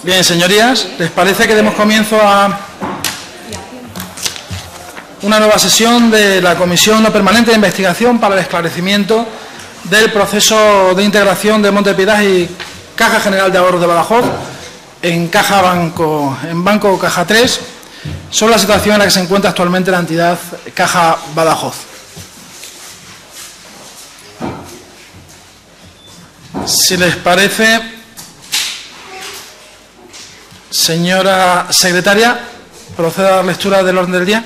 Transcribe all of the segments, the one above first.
Bien, señorías, ¿les parece que demos comienzo a una nueva sesión de la Comisión No Permanente de Investigación para el esclarecimiento del proceso de integración de Monte Piedad y Caja General de Ahorros de Badajoz en Banco Caja 3, sobre la situación en la que se encuentra actualmente la entidad Caja Badajoz? Si les parece, señora secretaria, proceda a la lectura del orden del día.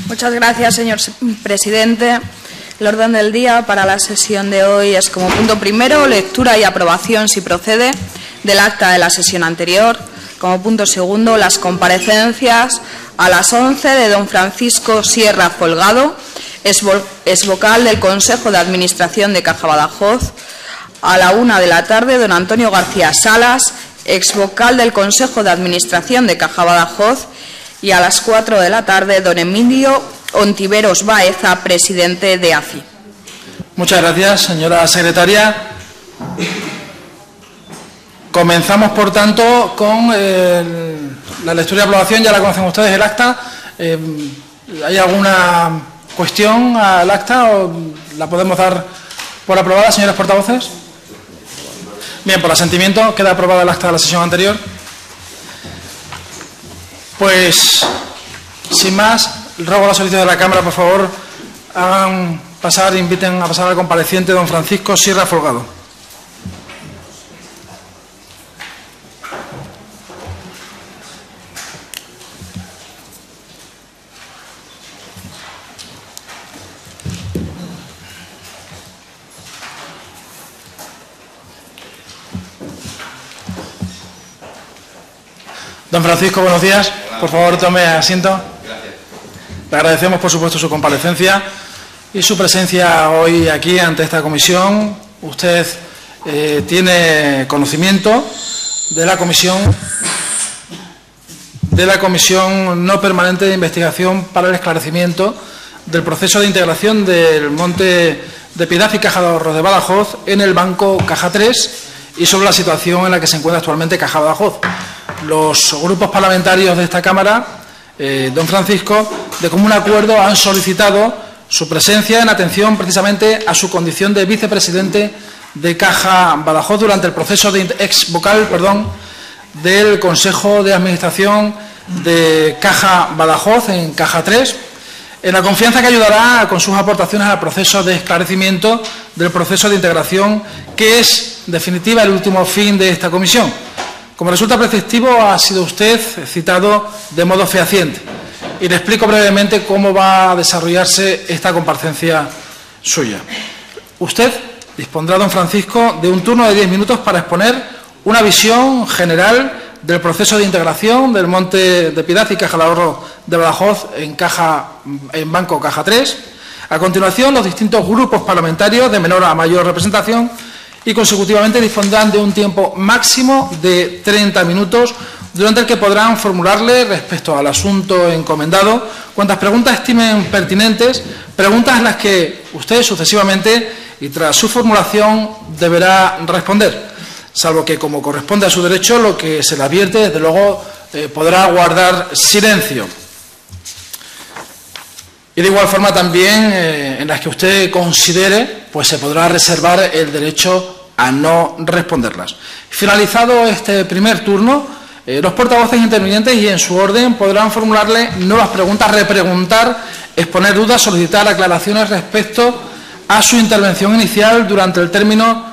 Muchas gracias, señor presidente. El orden del día para la sesión de hoy es, como punto primero, lectura y aprobación, si procede, del acta de la sesión anterior. Como punto segundo, las comparecencias a las 11 de don Francisco Sierra Folgado, exvocal del Consejo de Administración de Caja Badajoz. A la 1 de la tarde, don Antonio García Salas, exvocal del Consejo de Administración de Caja Badajoz. Y a las 4 de la tarde, don Emilio Ontiveros Baeza, presidente de AFI. Muchas gracias, señora secretaria. Comenzamos, por tanto, con la lectura y aprobación. Ya la conocen ustedes, el acta. ¿Hay alguna cuestión al acta o la podemos dar por aprobada, señores portavoces? Bien, por asentimiento queda aprobada el acta de la sesión anterior. Pues, sin más, ruego a la solicitud de la Cámara, por favor, inviten a pasar al compareciente don Francisco Sierra Folgado. Don Francisco, buenos días. Por favor, tome asiento. Gracias. Le agradecemos, por supuesto, su comparecencia y su presencia hoy aquí ante esta comisión. Usted tiene conocimiento de la comisión no permanente de investigación para el esclarecimiento del proceso de integración del Monte de Piedad y Caja de Ahorros de Badajoz en el Banco Caja 3 y sobre la situación en la que se encuentra actualmente Caja Badajoz. Los grupos parlamentarios de esta Cámara, don Francisco, de común acuerdo han solicitado su presencia en atención precisamente a su condición de vicepresidente de Caja Badajoz durante el proceso de exvocal del Consejo de Administración de Caja Badajoz en Caja 3, en la confianza que ayudará con sus aportaciones al proceso de esclarecimiento del proceso de integración, que es, en definitiva, el último fin de esta comisión. Como resulta preceptivo, ha sido usted citado de modo fehaciente y le explico brevemente cómo va a desarrollarse esta comparecencia suya. Usted dispondrá, don Francisco, de un turno de 10 minutos para exponer una visión general del proceso de integración del Monte de Piedad y Caja de Ahorros de Badajoz en Banco Caja 3. A continuación, los distintos grupos parlamentarios de menor a mayor representación y consecutivamente dispondrán de un tiempo máximo de 30 minutos, durante el que podrán formularle, respecto al asunto encomendado, cuantas preguntas estimen pertinentes, preguntas en las que usted sucesivamente y tras su formulación deberá responder, salvo que, como corresponde a su derecho, lo que se le advierte, desde luego, podrá guardar silencio. Y de igual forma también en las que usted considere, pues se podrá reservar el derecho a no responderlas. Finalizado este primer turno, los portavoces intervinientes y en su orden podrán formularle nuevas preguntas, repreguntar, exponer dudas, solicitar aclaraciones respecto a su intervención inicial durante el término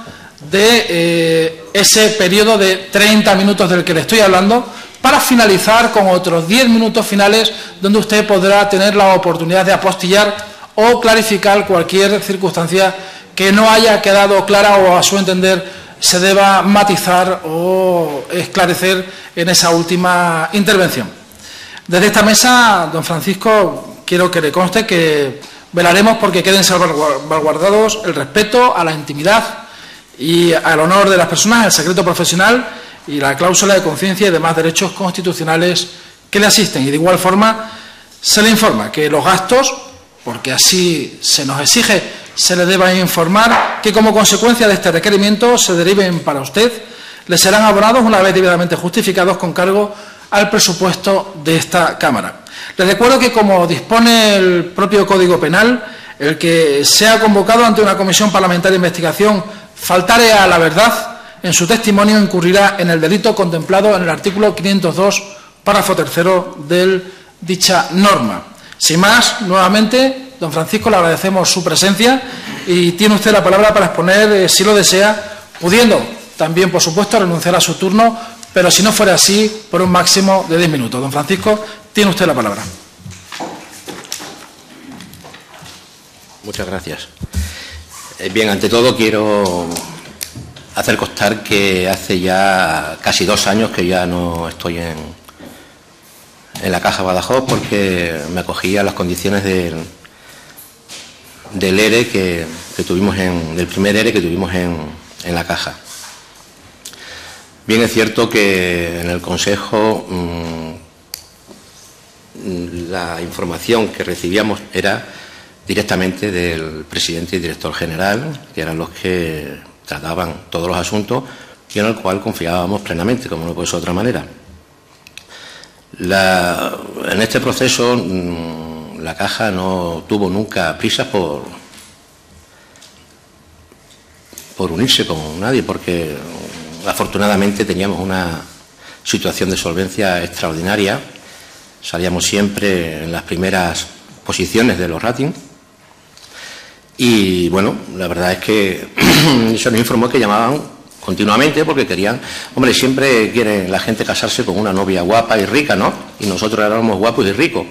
de ese periodo de 30 minutos del que le estoy hablando, para finalizar con otros 10 minutos finales donde usted podrá tener la oportunidad de apostillar o clarificar cualquier circunstancia que no haya quedado clara o, a su entender, se deba matizar o esclarecer en esa última intervención. Desde esta mesa, don Francisco, quiero que le conste que velaremos porque queden salvaguardados el respeto a la intimidad y al honor de las personas, el secreto profesional y la cláusula de conciencia y demás derechos constitucionales que le asisten. Y de igual forma se le informa que los gastos, porque así se nos exige, se le deba informar que como consecuencia de este requerimiento se deriven para usted les serán abonados una vez debidamente justificados con cargo al presupuesto de esta Cámara. Les recuerdo que, como dispone el propio Código Penal, el que sea convocado ante una comisión parlamentaria de investigación faltare a la verdad en su testimonio incurrirá en el delito contemplado en el artículo 502, párrafo tercero de dicha norma. Sin más, nuevamente, don Francisco, le agradecemos su presencia y tiene usted la palabra para exponer, si lo desea, pudiendo también, por supuesto, renunciar a su turno, pero si no fuera así, por un máximo de 10 minutos. Don Francisco, tiene usted la palabra. Muchas gracias. Bien, ante todo quiero hacer constar que hace ya casi 2 años que ya no estoy en la Caja Badajoz, porque me acogí a las condiciones del ERE que tuvimos del primer ERE que tuvimos en la Caja. Bien, es cierto que en el Consejo la información que recibíamos era directamente del presidente y director general, que eran los que trataban todos los asuntos y en el cual confiábamos plenamente, como no puede ser de otra manera. En este proceso la Caja no tuvo nunca prisas por unirse con nadie, porque afortunadamente teníamos una situación de solvencia extraordinaria, salíamos siempre en las primeras posiciones de los ratings y bueno, la verdad es que se nos informó que llamaban continuamente porque querían, hombre, siempre quiere la gente casarse con una novia guapa y rica, ¿no? Y nosotros éramos guapos y ricos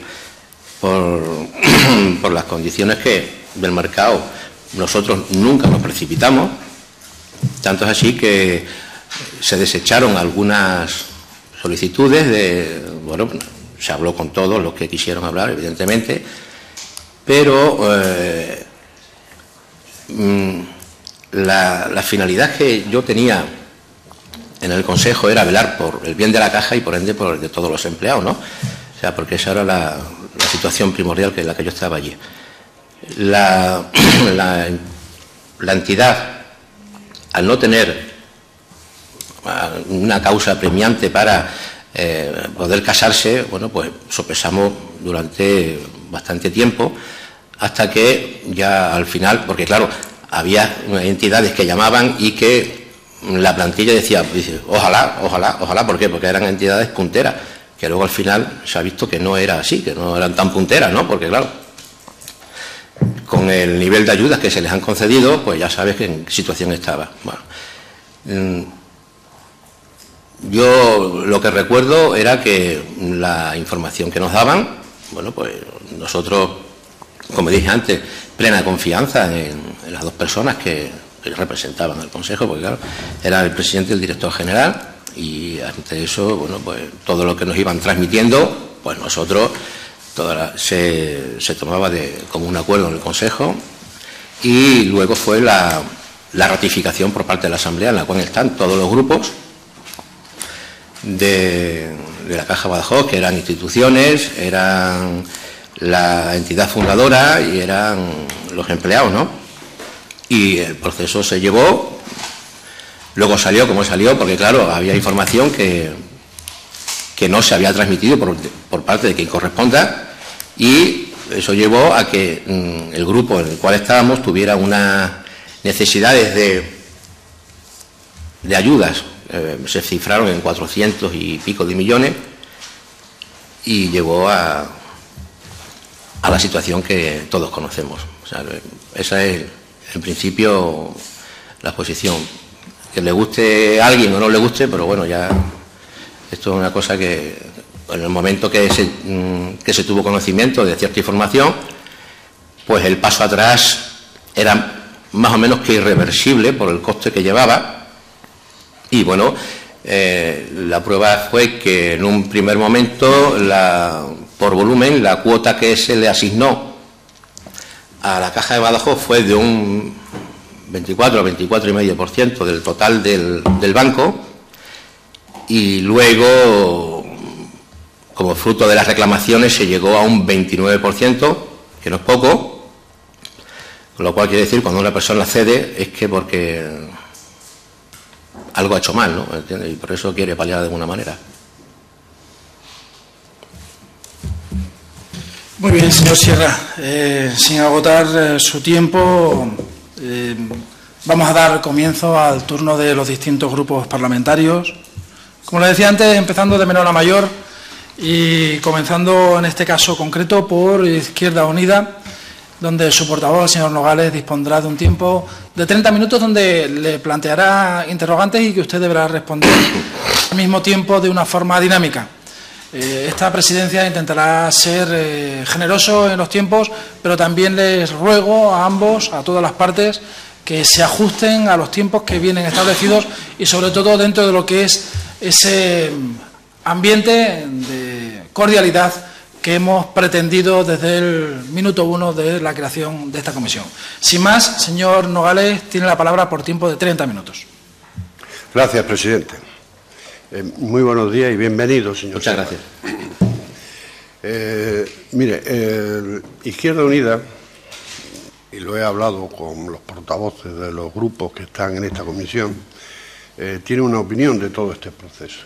por las condiciones del mercado. Nosotros nunca nos precipitamos, tanto es así que se desecharon algunas solicitudes bueno, se habló con todos los que quisieron hablar, evidentemente, pero la finalidad que yo tenía en el Consejo era velar por el bien de la Caja y por ende por el de todos los empleados, ¿no? O sea, porque esa era la situación primordial en la que yo estaba allí. La entidad, al no tener una causa premiante para poder casarse, bueno, pues sopesamos durante bastante tiempo hasta que ya al final, porque claro, había entidades que llamaban y que la plantilla dice, ojalá, ¿por qué? Porque eran entidades punteras, que luego al final se ha visto que no era así, que no eran tan punteras, ¿no? Porque claro, con el nivel de ayudas que se les han concedido, pues ya sabes en qué situación estaba. Bueno, yo lo que recuerdo era que la información que nos daban, bueno, pues nosotros, como dije antes, plena confianza en las dos personas que representaban al Consejo, porque claro, era el presidente y el director general, y ante eso, bueno, pues todo lo que nos iban transmitiendo, pues nosotros se tomaba como un acuerdo en el Consejo, y luego fue la ratificación por parte de la Asamblea, en la cual están todos los grupos de la Caja Badajoz, que eran instituciones, eran la entidad fundadora y eran los empleados, ¿no? Y el proceso se llevó, luego salió como salió, porque claro, había información que no se había transmitido por parte de quien corresponda, y eso llevó a que el grupo en el cual estábamos tuviera unas necesidades de ayudas. Se cifraron en 400 y pico de millones y llegó a la situación que todos conocemos. O sea, esa es, en principio, la posición. Que le guste a alguien o no le guste, pero bueno, ya esto es una cosa que en el momento que se tuvo conocimiento de cierta información, pues el paso atrás era más o menos que irreversible por el coste que llevaba. Y bueno, la prueba fue que en un primer momento, por volumen, la cuota que se le asignó a la Caja de Badajoz fue de un 24 o 24,5% del total del banco, y luego, como fruto de las reclamaciones, se llegó a un 29%, que no es poco, con lo cual quiere decir, cuando una persona cede, es que porque algo ha hecho mal, ¿no? ¿Entiendes? Y por eso quiere paliar de alguna manera. Muy bien, señor Sierra. Sin agotar su tiempo, vamos a dar comienzo al turno de los distintos grupos parlamentarios. Como le decía antes, empezando de menor a mayor y comenzando en este caso concreto por Izquierda Unida, donde su portavoz, el señor Nogales, dispondrá de un tiempo de 30 minutos donde le planteará interrogantes y que usted deberá responder al mismo tiempo de una forma dinámica. Esta presidencia intentará ser generoso en los tiempos, pero también les ruego a ambos, a todas las partes, que se ajusten a los tiempos que vienen establecidos y sobre todo dentro de lo que es ese ambiente de cordialidad que hemos pretendido desde el minuto 1 de la creación de esta comisión. Sin más, señor Nogales, tiene la palabra por tiempo de 30 minutos. Gracias, presidente. Muy buenos días y bienvenido, señor. Muchas gracias. Mire, Izquierda Unida, y lo he hablado con los portavoces de los grupos que están en esta comisión, tiene una opinión de todo este proceso.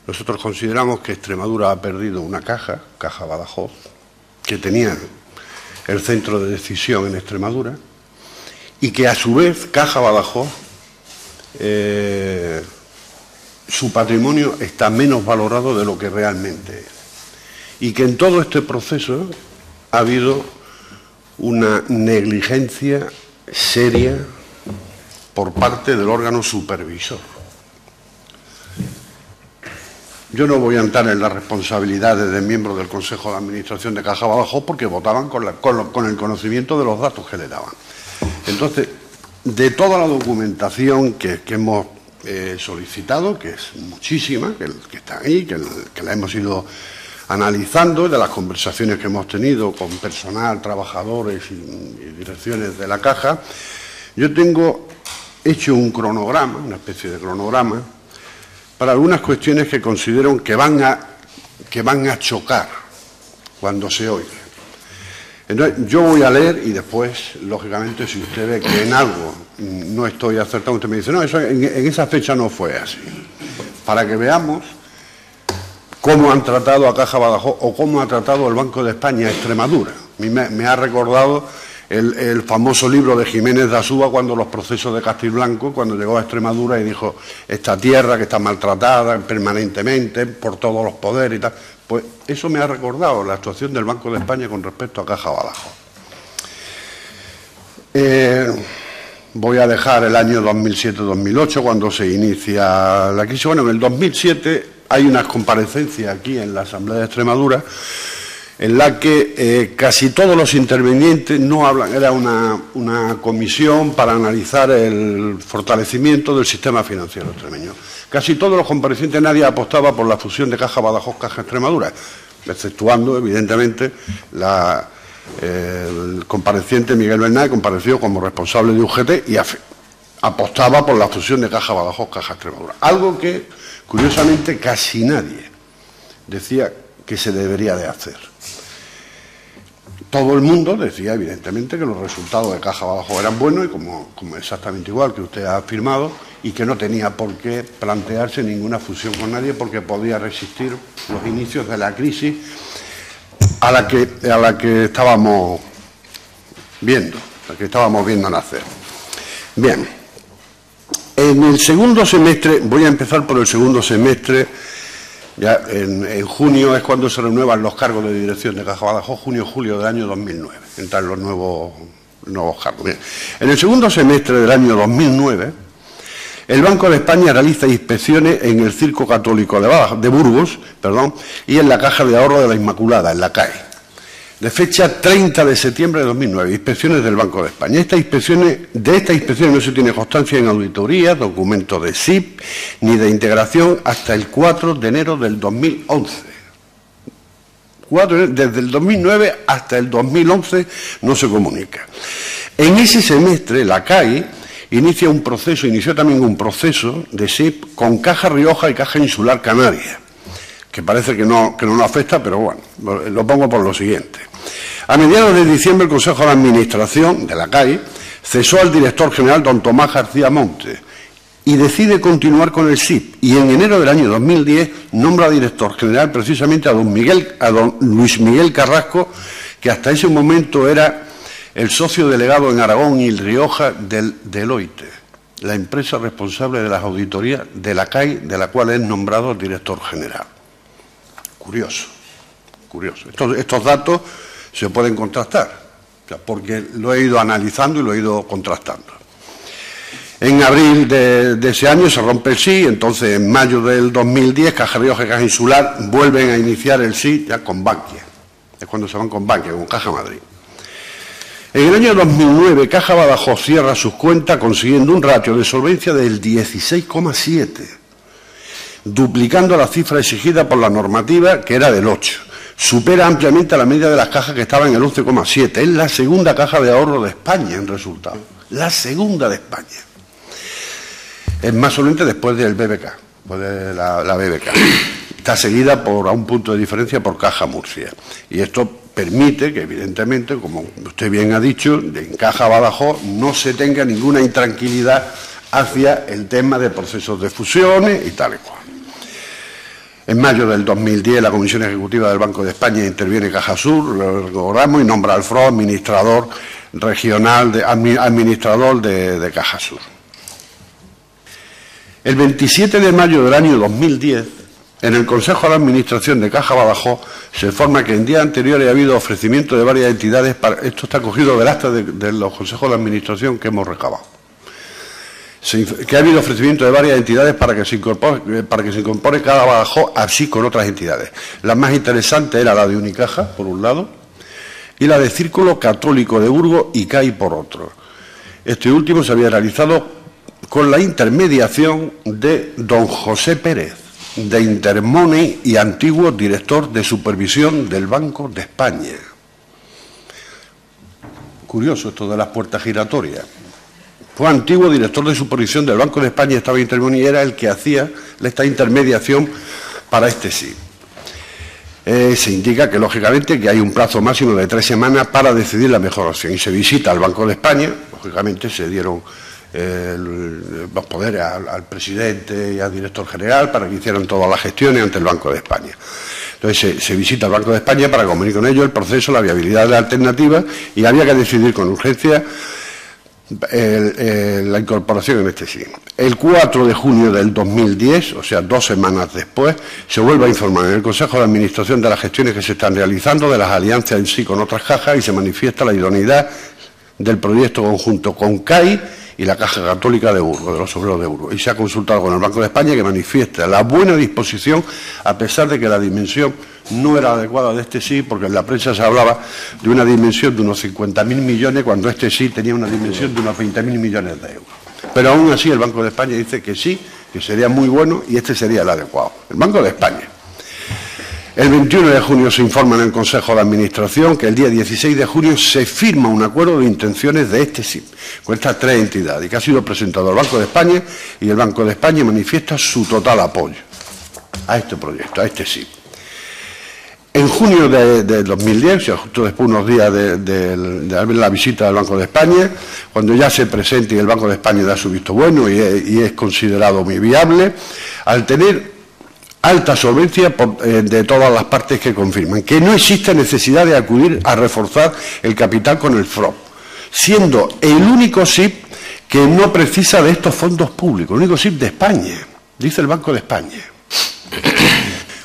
Nosotros consideramos que Extremadura ha perdido una Caja Badajoz, que tenía el centro de decisión en Extremadura, y que a su vez Caja Badajoz, su patrimonio está menos valorado de lo que realmente es. Y que en todo este proceso ha habido una negligencia seria por parte del órgano supervisor. Yo no voy a entrar en las responsabilidades de miembros del Consejo de Administración de Caja Badajoz porque votaban con el conocimiento de los datos que le daban. Entonces, de toda la documentación que hemos solicitado, que es muchísima, que está ahí, que la hemos ido analizando, de las conversaciones que hemos tenido con personal, trabajadores y direcciones de la Caja, yo tengo hecho un cronograma, una especie de cronograma, para algunas cuestiones que considero que van a chocar cuando se oiga. Entonces, yo voy a leer y después, lógicamente, si usted ve que en algo no estoy acertado, usted me dice, no, eso en esa fecha no fue así. Para que veamos cómo han tratado a Caja Badajoz o cómo ha tratado el Banco de España a Extremadura. A mí me ha recordado el famoso libro de Jiménez de Azúa cuando los procesos de Castilblanco, cuando llegó a Extremadura y dijo, esta tierra que está maltratada permanentemente por todos los poderes y tal. Pues eso me ha recordado la actuación del Banco de España con respecto a Caja Badajoz. Voy a dejar el año 2007-2008, cuando se inicia la crisis. Bueno, en el 2007 hay unas comparecencias aquí en la Asamblea de Extremadura en la que casi todos los intervinientes no hablan. Era una comisión para analizar el fortalecimiento del sistema financiero extremeño. Casi todos los comparecientes, nadie apostaba por la fusión de Caja Badajoz-Caja Extremadura, exceptuando, evidentemente, el compareciente Miguel Bernal, compareció como responsable de UGT y apostaba por la fusión de Caja Badajoz-Caja Extremadura. Algo que, curiosamente, casi nadie decía que se debería de hacer. Todo el mundo decía, evidentemente, que los resultados de Caja Badajoz eran buenos y como exactamente igual que usted ha afirmado, y que no tenía por qué plantearse ninguna fusión con nadie porque podía resistir los inicios de la crisis a la que estábamos viendo, nacer. Bien, en el segundo semestre, voy a empezar por el segundo semestre. Ya en junio es cuando se renuevan los cargos de dirección de Caja Badajoz, junio-julio del año 2009, entran los nuevos cargos. Bien. En el segundo semestre del año 2009, el Banco de España realiza inspecciones en el Circo Católico de Burgos, y en la Caja de Ahorro de la Inmaculada, en la CAE, de fecha 30 de septiembre de 2009, inspecciones del Banco de España. De estas inspecciones no se tiene constancia en auditoría, documentos de SIP, ni de integración hasta el 4 de enero del 2011. Desde el 2009 hasta el 2011 no se comunica. En ese semestre, la CAE inició también un proceso de SIP con Caja Rioja y Caja Insular Canaria, que parece que no nos afecta, pero bueno, lo pongo por lo siguiente. A mediados de diciembre, el Consejo de Administración de la CAE cesó al director general, don Tomás García Monte, y decide continuar con el SIP. Y en enero del año 2010 nombra director general precisamente a don Luis Miguel Carrasco, que hasta ese momento era el socio delegado en Aragón y Rioja del Deloitte, la empresa responsable de las auditorías de la CAI, de la cual es nombrado director general. Curioso, curioso. Estos datos se pueden contrastar, o sea, porque lo he ido analizando y lo he ido contrastando. En abril de ese año se rompe el SI, entonces en mayo del 2010 Caja Rioja y Caja Insular vuelven a iniciar el SI ya con Bankia. Es cuando se van con Bankia, con Caja Madrid. En el año 2009 Caja Badajoz cierra sus cuentas consiguiendo un ratio de solvencia del 16,7, duplicando la cifra exigida por la normativa, que era del 8. Supera ampliamente a la media de las cajas que estaban en el 11,7. Es la segunda caja de ahorro de España en resultados. La segunda de España. Es más solvente después del BBK, después de la BBK. Está seguida a un punto de diferencia por Caja Murcia. Y esto permite que, evidentemente, como usted bien ha dicho, en Caja Badajoz no se tenga ninguna intranquilidad hacia el tema de procesos de fusiones y tal y cual. En mayo del 2010 la Comisión Ejecutiva del Banco de España interviene Caja Sur, lo recordamos, y nombra al FRO administrador regional, administrador de Caja Sur. El 27 de mayo del año 2010, en el Consejo de Administración de Caja Badajoz, se informa que en días anteriores ha habido ofrecimiento de varias entidades, esto está cogido del acta de los consejos de administración que hemos recabado, que ha habido ofrecimiento de varias entidades para que se incorpore Caja Badajoz, así con otras entidades. La más interesante era la de Unicaja, por un lado, y la de Círculo Católico de Burgos y CAI, por otro. Este último se había realizado con la intermediación de don José Pérez, de Intermoney y antiguo director de supervisión del Banco de España. Curioso esto de las puertas giratorias. Fue antiguo director de supervisión del Banco de España, estaba Intermoney y era el que hacía esta intermediación para este sí. Se indica que, lógicamente, que hay un plazo máximo de 3 semanas para decidir la mejor opción. Y se visita al Banco de España, lógicamente se dieron los poderes al presidente y al director general para que hicieran todas las gestiones ante el Banco de España. Entonces se visita al Banco de España para convenir con ellos el proceso, la viabilidad de la alternativa, y había que decidir con urgencia la incorporación en este sí. El 4 de junio del 2010, o sea, 2 semanas después, se vuelve a informar en el Consejo de Administración de las gestiones que se están realizando, de las alianzas en sí con otras cajas, y se manifiesta la idoneidad del proyecto conjunto con CAI y la Caja Católica de Burgos, de los obreros de Burgos. Y se ha consultado con el Banco de España, que manifiesta la buena disposición, a pesar de que la dimensión no era adecuada de este sí, porque en la prensa se hablaba de una dimensión de unos 50.000 millones, cuando este sí tenía una dimensión de unos 20.000 millones de euros. Pero aún así el Banco de España dice que sí, que sería muy bueno y este sería el adecuado. El Banco de España. El 21 de junio se informa en el Consejo de Administración que el día 16 de junio se firma un acuerdo de intenciones de este SIP con estas 3 entidades, y que ha sido presentado al Banco de España, y el Banco de España manifiesta su total apoyo a este proyecto, a este SIP. En junio de 2010, o sea, justo después unos días de la visita del Banco de España, cuando ya se presenta y el Banco de España da su visto bueno y es considerado muy viable, al tener alta solvencia de todas las partes que confirman que no existe necesidad de acudir a reforzar el capital con el FROP, siendo el único SIP que no precisa de estos fondos públicos, el único SIP de España, dice el Banco de España.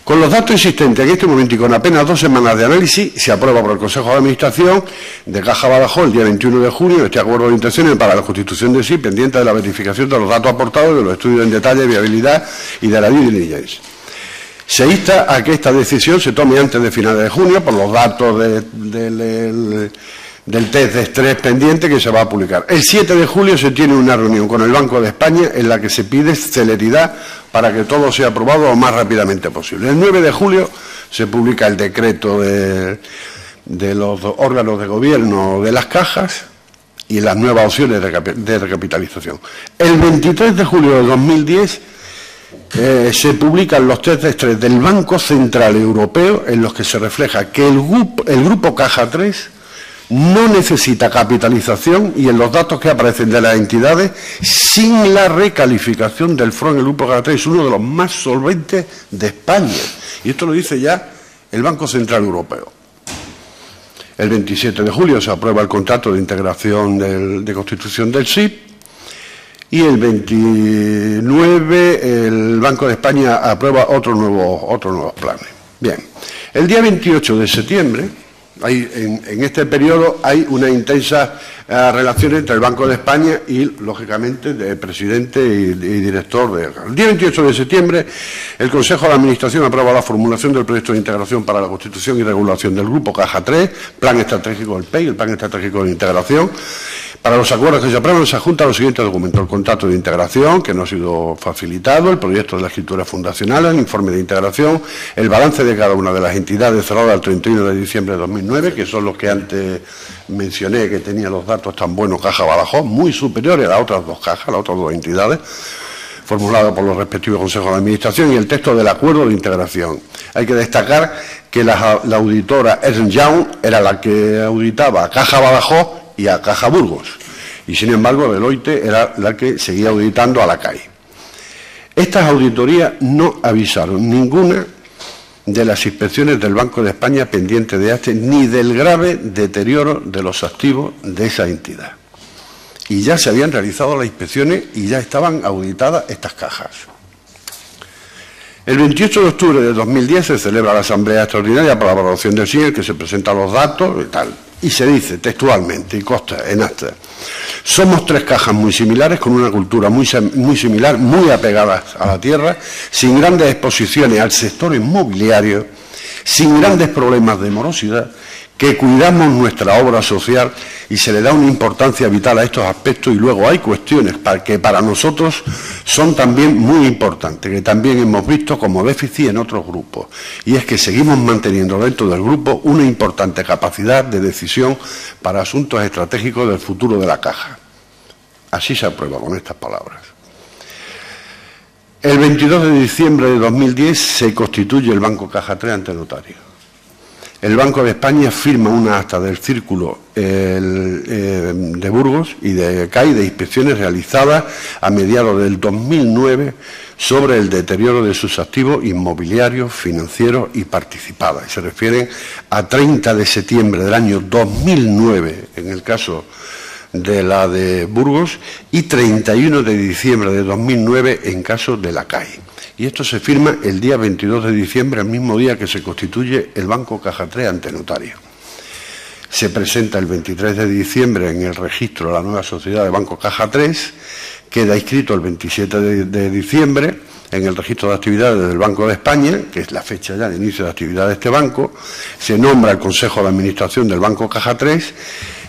Con los datos existentes en este momento y con apenas 2 semanas de análisis, se aprueba por el Consejo de Administración de Caja Badajoz el día 21 de junio este acuerdo de intenciones para la constitución de SIP, pendiente de la verificación de los datos aportados, de los estudios en detalle de viabilidad y de la due diligence. Se insta a que esta decisión se tome antes de finales de junio por los datos del test de estrés pendiente que se va a publicar. El 7 de julio se tiene una reunión con el Banco de España en la que se pide celeridad para que todo sea aprobado lo más rápidamente posible. El 9 de julio se publica el decreto de los órganos de gobierno de las cajas y las nuevas opciones de recapitalización. El 23 de julio de 2010 se publican los test de estrés del Banco Central Europeo, en los que se refleja que el grupo Caja 3 no necesita capitalización y en los datos que aparecen de las entidades, sin la recalificación del FRON, el grupo Caja 3 es uno de los más solventes de España. Y esto lo dice ya el Banco Central Europeo. El 27 de julio se aprueba el contrato de integración de constitución del SIP y el 29 el Banco de España aprueba otros nuevos planes. Bien, el día 28 de septiembre, en este periodo hay una intensa relación entre el Banco de España y, lógicamente, el presidente y director. El día 28 de septiembre, el Consejo de Administración aprueba la formulación del proyecto de integración para la constitución y regulación del Grupo Caja 3, Plan Estratégico del PEI, el Plan Estratégico de Integración. Para los acuerdos que se aprueban se adjuntan los siguientes documentos: el contrato de integración, que no ha sido facilitado, el proyecto de la escritura fundacional, el informe de integración, el balance de cada una de las entidades cerrado al 31 de diciembre de 2009, que son los que antes mencioné, que tenía los datos tan buenos Caja Badajoz, muy superiores a las otras dos cajas, las otras dos entidades, formulado por los respectivos consejos de administración, y el texto del acuerdo de integración. Hay que destacar que la auditora Ernst Young era la que auditaba a Caja Badajoz y a Caja Burgos, y sin embargo Deloitte era la que seguía auditando a la CAI. Estas auditorías no avisaron ninguna de las inspecciones del Banco de España pendiente de ASTE, ni del grave deterioro de los activos de esa entidad. Y ya se habían realizado las inspecciones y ya estaban auditadas estas cajas. El 28 de octubre de 2010 se celebra la Asamblea Extraordinaria para la aprobación del SIE, en que se presentan los datos y tal. Y se dice textualmente, y consta en acta: somos tres cajas muy similares, con una cultura muy similar, muy apegadas a la tierra, sin grandes exposiciones al sector inmobiliario, sin grandes problemas de morosidad, que cuidamos nuestra obra social y se le da una importancia vital a estos aspectos, y luego hay cuestiones que para nosotros son también muy importantes, que también hemos visto como déficit en otros grupos, y es que seguimos manteniendo dentro del grupo una importante capacidad de decisión para asuntos estratégicos del futuro de la caja. Así se aprueba con estas palabras. El 22 de diciembre de 2010 se constituye el Banco Caja 3 ante notario. El Banco de España firma una acta del Círculo de Burgos y de CAI de inspecciones realizadas a mediados del 2009 sobre el deterioro de sus activos inmobiliarios, financieros y participadas. Y se refieren a 30 de septiembre del año 2009 en el caso de la de Burgos y 31 de diciembre de 2009 en caso de la CAI. Y esto se firma el día 22 de diciembre, el mismo día que se constituye el Banco Caja 3 ante notario. Se presenta el 23 de diciembre en el registro la nueva sociedad de Banco Caja 3, queda inscrito el 27 de diciembre en el registro de actividades del Banco de España, que es la fecha ya de inicio de actividad de este banco. Se nombra el Consejo de Administración del Banco Caja 3,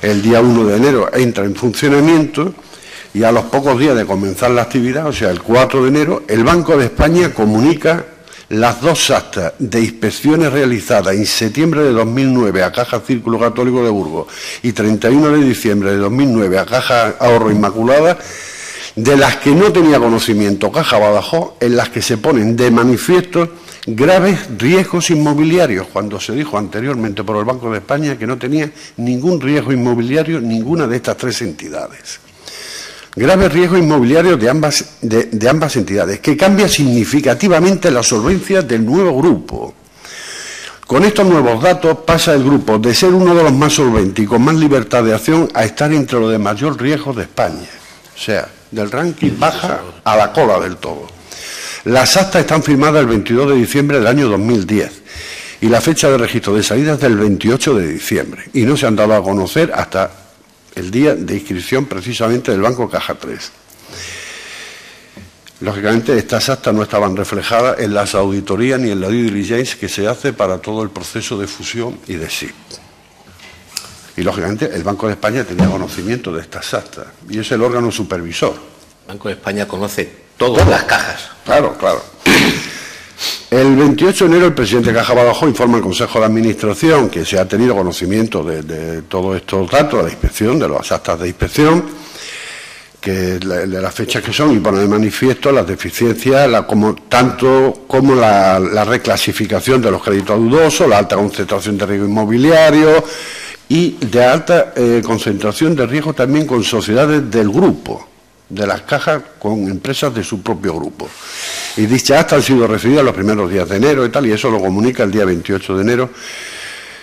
el día 1 de enero entra en funcionamiento. Y a los pocos días de comenzar la actividad, o sea, el 4 de enero, el Banco de España comunica las dos actas de inspecciones realizadas en septiembre de 2009 a Caja Círculo Católico de Burgos y 31 de diciembre de 2009 a Caja Ahorro Inmaculada, de las que no tenía conocimiento Caja Badajoz, en las que se ponen de manifiesto graves riesgos inmobiliarios, cuando se dijo anteriormente por el Banco de España que no tenía ningún riesgo inmobiliario ninguna de estas tres entidades. Graves riesgos inmobiliarios de ambas entidades, que cambia significativamente la solvencia del nuevo grupo. Con estos nuevos datos pasa el grupo de ser uno de los más solventes y con más libertad de acción a estar entre los de mayor riesgo de España. O sea, del ranking baja a la cola del todo. Las actas están firmadas el 22 de diciembre del año 2010 y la fecha de registro de salida es del 28 de diciembre y no se han dado a conocer hasta el día de inscripción precisamente del Banco Caja 3. Lógicamente, estas actas no estaban reflejadas en las auditorías ni en la due diligence que se hace para todo el proceso de fusión y de SIP. Y, lógicamente, el Banco de España tenía conocimiento de estas actas y es el órgano supervisor. El Banco de España conoce todas las cajas. Claro, claro. El 28 de enero el presidente de Caja Badajoz informa al Consejo de Administración que se ha tenido conocimiento de todos estos datos, de la inspección, de las actas de inspección, de las fechas que son, y pone de manifiesto las deficiencias, tanto como la reclasificación de los créditos dudosos, la alta concentración de riesgo inmobiliario y de alta concentración de riesgo también con sociedades del grupo, de las cajas con empresas de su propio grupo. Y dichas actas han sido recibidas los primeros días de enero y tal, y eso lo comunica el día 28 de enero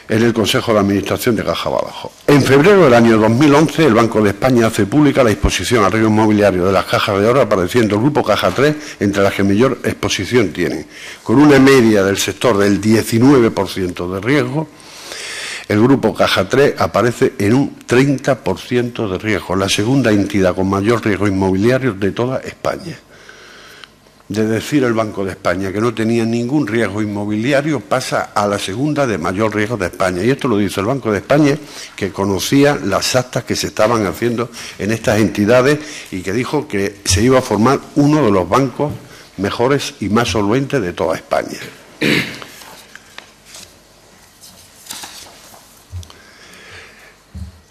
en el Consejo de Administración de Caja Badajoz. En febrero del año 2011, el Banco de España hace pública la exposición al riesgo inmobiliario de las cajas de ahorro, apareciendo el grupo Caja 3 entre las que mayor exposición tienen. Con una media del sector del 19% de riesgo, el grupo Caja 3 aparece en un 30% de riesgo, la segunda entidad con mayor riesgo inmobiliario de toda España. De decir el Banco de España que no tenía ningún riesgo inmobiliario, pasa a la segunda de mayor riesgo de España. Y esto lo dice el Banco de España, que conocía las actas que se estaban haciendo en estas entidades y que dijo que se iba a formar uno de los bancos mejores y más solventes de toda España.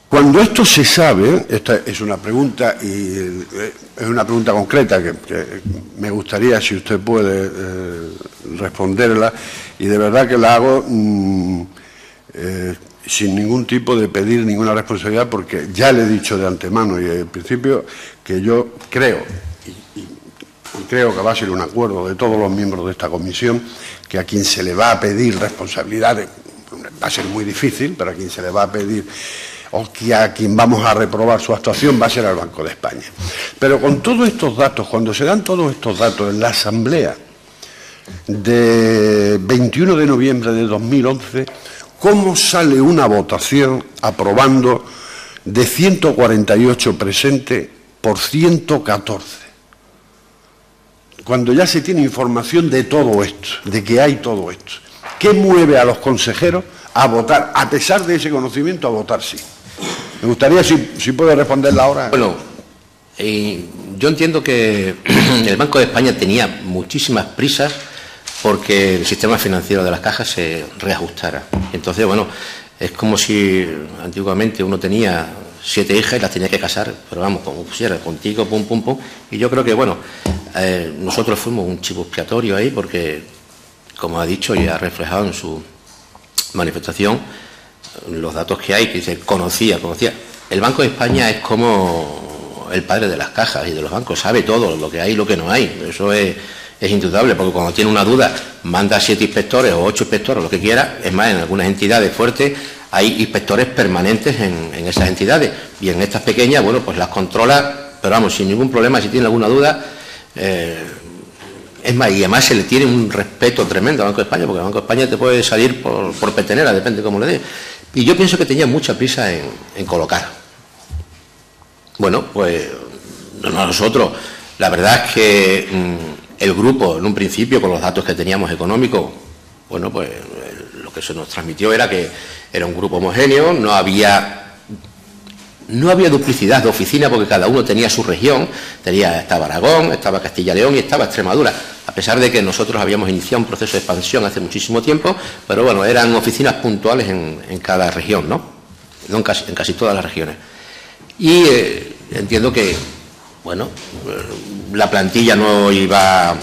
Cuando esto se sabe, esta es una pregunta y es una pregunta concreta que me gustaría, si usted puede, responderla, y de verdad que la hago sin ningún tipo de pedir ninguna responsabilidad, porque ya le he dicho de antemano y al principio que yo creo, y creo que va a ser un acuerdo de todos los miembros de esta comisión, que a quien se le va a pedir responsabilidades, va a ser muy difícil, pero a quien se le va a pedir, o que a quien vamos a reprobar su actuación, va a ser al Banco de España. Pero con todos estos datos, cuando se dan todos estos datos en la Asamblea de 21 de noviembre de 2011, ¿cómo sale una votación aprobando de 148 presentes por 114? Cuando ya se tiene información de todo esto, de que hay todo esto. ¿Qué mueve a los consejeros a votar, a pesar de ese conocimiento, a votar sí? Me gustaría, si puede responderla ahora. Bueno, yo entiendo que el Banco de España tenía muchísimas prisas porque el sistema financiero de las cajas se reajustara. Entonces, bueno, es como si antiguamente uno tenía 7 hijas y las tenía que casar, pero vamos, como pusiera, contigo, pum, pum, pum. Y yo creo que, bueno, nosotros fuimos un chivo expiatorio ahí porque, como ha dicho y ha reflejado en su manifestación, los datos que hay, que dice conocía. El Banco de España es como el padre de las cajas y de los bancos, sabe todo, lo que hay y lo que no hay. Eso es indudable, porque cuando tiene una duda manda 7 inspectores o 8 inspectores, lo que quiera. Es más, en algunas entidades fuertes hay inspectores permanentes en esas entidades, y en estas pequeñas, bueno, pues las controla, pero vamos, sin ningún problema. Si tiene alguna duda, es más, y además se le tiene un respeto tremendo al Banco de España, porque el Banco de España te puede salir por petenera, depende cómo le dé. Y yo pienso que tenía mucha prisa en colocar. Bueno, pues nosotros, la verdad es que el grupo, en un principio, con los datos que teníamos económicos, bueno, pues lo que se nos transmitió era que era un grupo homogéneo, no había duplicidad de oficina, porque cada uno tenía su región. Estaba Aragón, estaba Castilla y León y estaba Extremadura, a pesar de que nosotros habíamos iniciado un proceso de expansión hace muchísimo tiempo, pero bueno, eran oficinas puntuales en cada región, ¿no? En casi todas las regiones. Y entiendo que, bueno, la plantilla no iba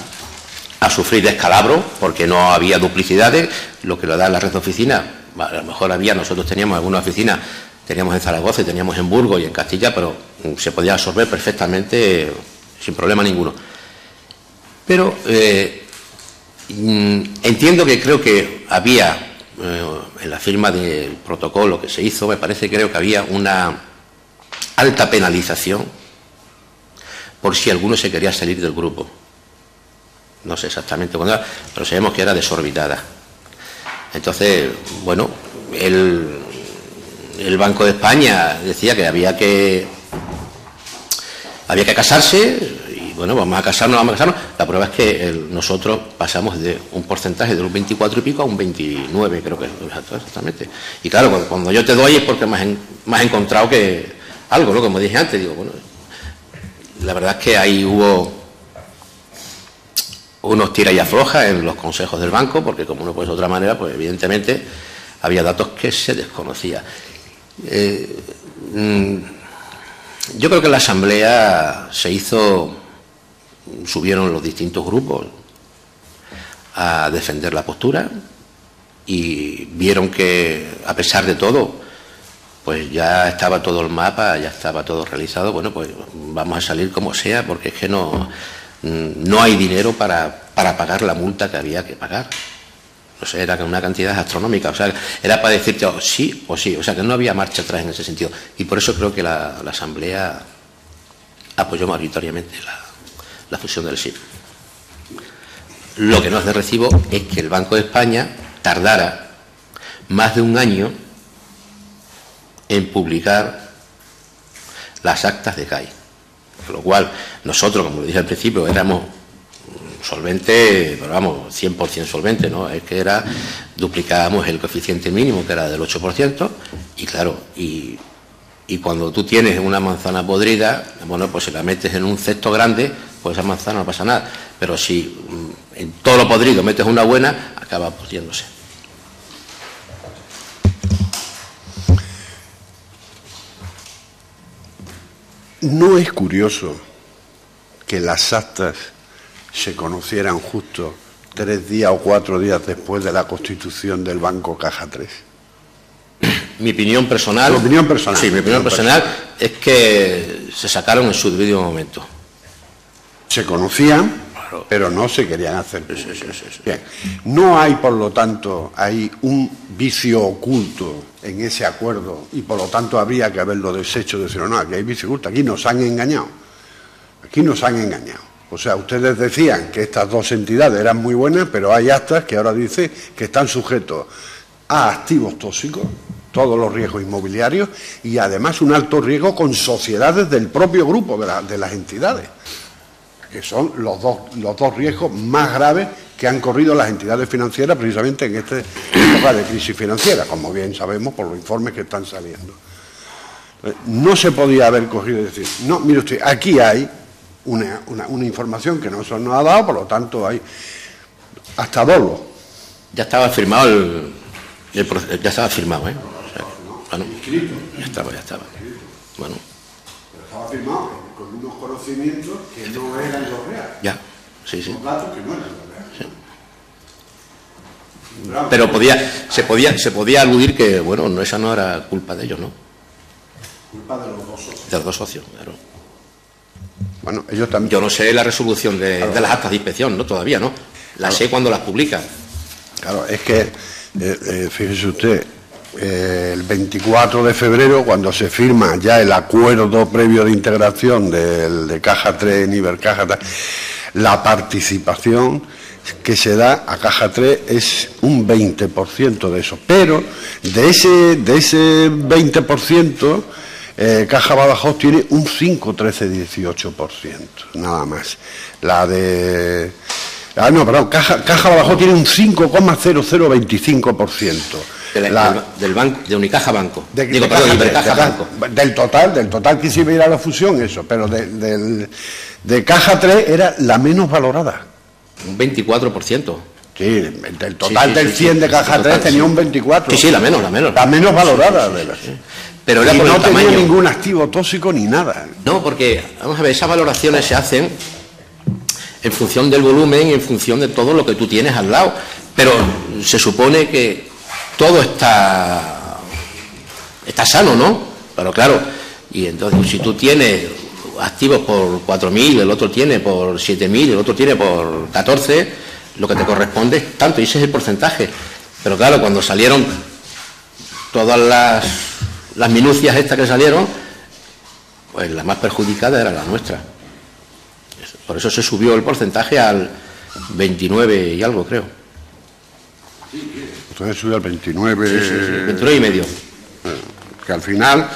a sufrir descalabro porque no había duplicidades, lo que lo da la red de oficinas. A lo mejor nosotros teníamos alguna oficina, teníamos en Zaragoza y teníamos en Burgos y en Castilla, pero se podía absorber perfectamente sin problema ninguno. Pero entiendo que creo que había, en la firma del protocolo que se hizo, creo que había una alta penalización por si alguno se quería salir del grupo. No sé exactamente cuándo era, pero sabemos que era desorbitada. Entonces, bueno, el Banco de España decía que había que casarse, y bueno, vamos a casarnos. La prueba es que nosotros pasamos de un porcentaje de un 24 y pico a un 29, creo que exactamente. Y claro, cuando yo te doy es porque me has encontrado que algo, ¿no? Como dije antes, digo, bueno, la verdad es que ahí hubo unos tira y afloja en los consejos del banco, porque como no puede ser de otra manera, pues evidentemente había datos que se desconocía. Yo creo que en la asamblea subieron los distintos grupos a defender la postura y vieron que, a pesar de todo, pues ya estaba todo el mapa, ya estaba todo realizado. Bueno, pues vamos a salir como sea, porque es que no hay dinero para pagar la multa que había que pagar. O sea, era una cantidad astronómica. O sea, era para decirte sí o sí. O sea, que no había marcha atrás en ese sentido. Y por eso creo que la Asamblea apoyó mayoritariamente la fusión del SIF. Lo que no es de recibo es que el Banco de España tardara más de un año en publicar las actas de CAI. Con lo cual, nosotros, como lo dije al principio, éramos solventes, pero vamos, 100% solventes, ¿no? Es que duplicábamos el coeficiente mínimo, que era del 8%, y claro, y cuando tú tienes una manzana podrida, bueno, pues si la metes en un cesto grande, pues esa manzana no pasa nada. Pero si en todo lo podrido metes una buena, acaba pudriéndose. ¿No es curioso que las actas se conocieran justo 3 días o 4 días después de la constitución del Banco Caja 3? Mi opinión personal. ¿Tu opinión personal? Sí, mi opinión personal es que se sacaron en su debido momento. Se conocían, claro, pero no se querían hacer. Sí. Bien. No hay, por lo tanto, hay un vicio oculto en ese acuerdo y, por lo tanto, habría que haberlo deshecho, decir, no, aquí hay vicio oculto, aquí nos han engañado. Aquí nos han engañado. O sea, ustedes decían que estas dos entidades eran muy buenas, pero hay actas que ahora dice que están sujetos a activos tóxicos, todos los riesgos inmobiliarios, y además un alto riesgo con sociedades del propio grupo de las entidades, que son los dos riesgos más graves que han corrido las entidades financieras precisamente en esta época de crisis financiera, como bien sabemos por los informes que están saliendo. No se podía haber cogido y decir, no, mire usted, aquí hay una información que no se nos ha dado, por lo tanto hay hasta dolo. Ya estaba firmado ya estaba firmado, ¿eh? O sea, bueno, ya estaba. Bueno. Pero estaba firmado con unos conocimientos que no eran los reales. Ya, sí. Los datos que no eran los reales. Sí. Pero se podía aludir que, bueno, esa no era culpa de ellos, ¿no? Culpa de los dos socios. De los dos socios, claro. Bueno, ellos también. Yo no sé la resolución de las actas de inspección, ¿no? Todavía, ¿no? Las sé cuando las publican. Claro, es que, fíjese usted, el 24 de febrero, cuando se firma ya el acuerdo previo de integración de Caja 3 en Ibercaja, la participación que se da a Caja 3 es un 20% de eso. Pero de ese 20%, Caja Badajoz tiene un 5, 13, 18%, nada más. Caja Badajoz tiene un 5,0025%. De Unicaja Banco. Ibercaja Banco. Del total que se iba a ir a la fusión, eso, pero de Caja 3 era la menos valorada. Un 24%. Sí, del total del 100 de Caja 3 tenía un 24%. Sí, la menos. La menos valorada. Sí. Pero era por no el tamaño. Tenía ningún activo tóxico ni nada. No, porque, vamos a ver, esas valoraciones se hacen en función del volumen y en función de todo lo que tú tienes al lado. Pero se supone que todo está sano, ¿no? Pero claro, y entonces si tú tienes activos por 4.000, el otro tiene por 7.000, el otro tiene por 14, lo que te corresponde es tanto, y ese es el porcentaje. Pero claro, cuando salieron todas las minucias estas que salieron, pues la más perjudicada era la nuestra. Por eso se subió el porcentaje al 29 y algo, creo. Entonces subió al 29. Sí, 29,5. Que al final,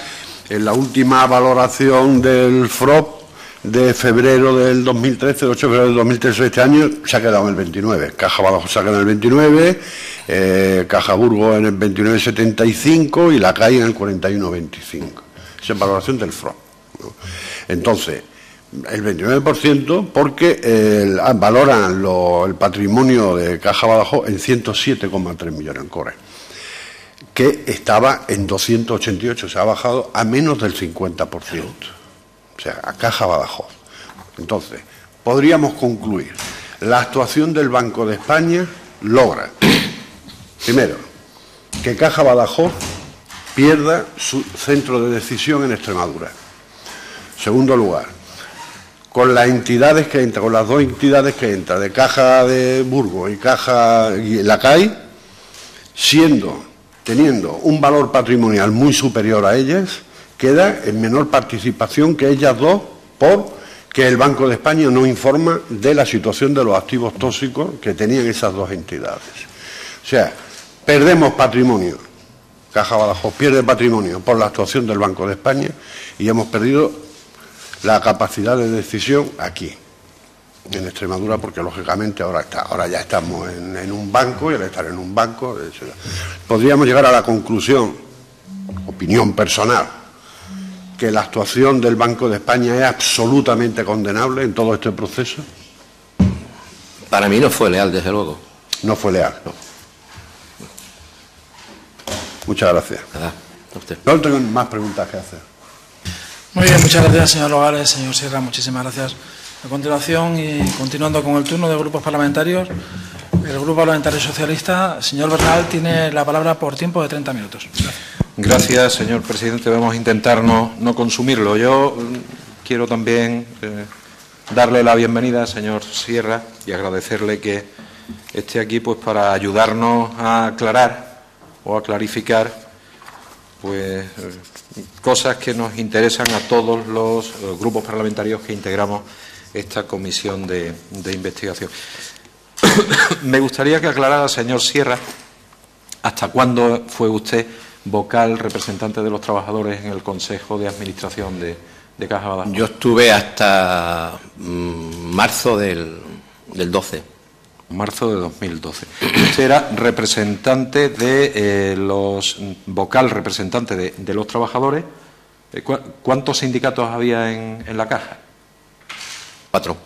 en la última valoración del FROP de febrero del 2013, de 8 de febrero del 2013 de este año, se ha quedado en el 29. Caja Badajoz se ha quedado en el 29, Caja Burgos en el 29,75 y la CAI en el 41,25. Esa es valoración del FROP, ¿no? Entonces, el 29% porque valoran el patrimonio de Caja Badajoz en 107,3 millones en Corre, que estaba en 288, se ha bajado a menos del 50%. O sea, a Caja Badajoz. Entonces, podríamos concluir, la actuación del Banco de España logra, primero, que Caja Badajoz pierda su centro de decisión en Extremadura. Segundo lugar, con las entidades que entran, con las dos entidades que entran, de Caja de Burgos y la CAI, teniendo un valor patrimonial muy superior a ellas, queda en menor participación que ellas dos, porque el Banco de España no informa de la situación de los activos tóxicos que tenían esas dos entidades. O sea, perdemos patrimonio. Caja Badajoz pierde patrimonio por la actuación del Banco de España y hemos perdido la capacidad de decisión aquí, en Extremadura, porque lógicamente ahora ya estamos en un banco, y al estar en un banco podríamos llegar a la conclusión, opinión personal, que la actuación del Banco de España es absolutamente condenable en todo este proceso. Para mí no fue leal, desde luego. No fue leal. No. Muchas gracias. Nada, a usted. No tengo más preguntas que hacer. Muy bien, muchas gracias, señor Nogales, señor Sierra, muchísimas gracias. A continuación, y continuando con el turno de grupos parlamentarios, el Grupo Parlamentario Socialista, señor Bernal, tiene la palabra por tiempo de 30 minutos. Gracias, señor presidente. Vamos a intentar no consumirlo. Yo quiero también darle la bienvenida al señor Sierra y agradecerle que esté aquí pues para ayudarnos a aclarar o a clarificar pues cosas que nos interesan a todos los grupos parlamentarios que integramos esta comisión de investigación. Me gustaría que aclarara, señor Sierra, hasta cuándo fue usted vocal representante de los trabajadores en el Consejo de Administración de Caja Badajoz. Yo estuve hasta marzo del 12. Marzo de 2012. Usted era representante de vocal representante de los trabajadores. ¿Cuántos sindicatos había en la Caja? 4.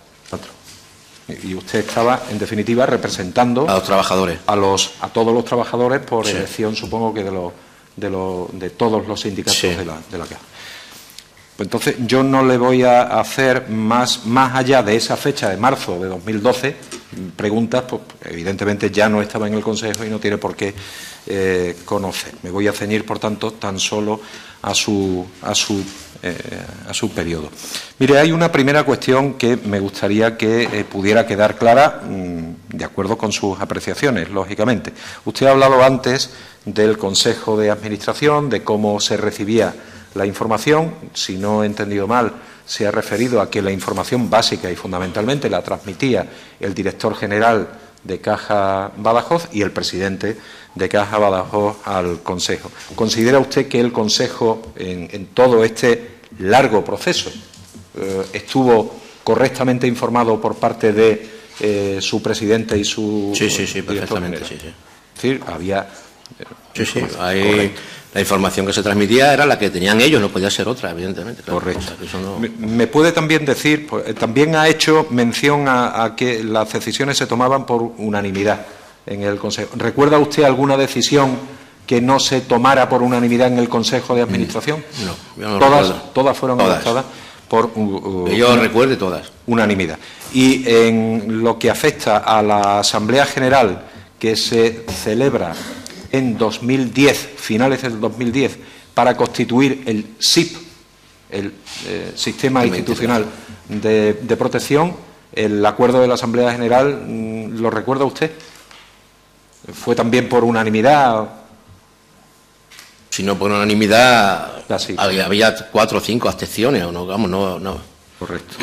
Y usted estaba, en definitiva, representando a los trabajadores, a todos los trabajadores por sí. elección, supongo que de todos los sindicatos sí. de la Caja. Pues entonces, yo no le voy a hacer más allá de esa fecha de marzo de 2012 preguntas, pues evidentemente ya no estaba en el Consejo y no tiene por qué conocer. Me voy a ceñir, por tanto, tan solo a su periodo. Mire, hay una primera cuestión que me gustaría que pudiera quedar clara, de acuerdo con sus apreciaciones, lógicamente. Usted ha hablado antes del Consejo de Administración, de cómo se recibía la información. Si no he entendido mal, se ha referido a que la información básica y fundamentalmente la transmitía el director general de Caja Badajoz y el presidente de Caja Badajoz al Consejo. ¿Considera usted que el Consejo, en todo este largo proceso, estuvo correctamente informado por parte de su presidente y su sí, perfectamente, sí. Es decir, había... La información que se transmitía era la que tenían ellos, no podía ser otra, evidentemente. Claro. Correcto. Eso no... ¿Me puede también decir, también ha hecho mención a que las decisiones se tomaban por unanimidad en el Consejo? ¿Recuerda usted alguna decisión que no se tomara por unanimidad en el Consejo de Administración? No, yo no recuerdo. Todas fueron adoptadas por yo recuerde todas. Unanimidad. Y en lo que afecta a la Asamblea General que se celebra en 2010, finales del 2010, para constituir el SIP, el Sistema Institucional de Protección, el acuerdo de la Asamblea General, ¿lo recuerda usted? ¿Fue también por unanimidad? Si no por unanimidad, Sí. había 4 o 5 abstenciones, o no, vamos, no. Correcto.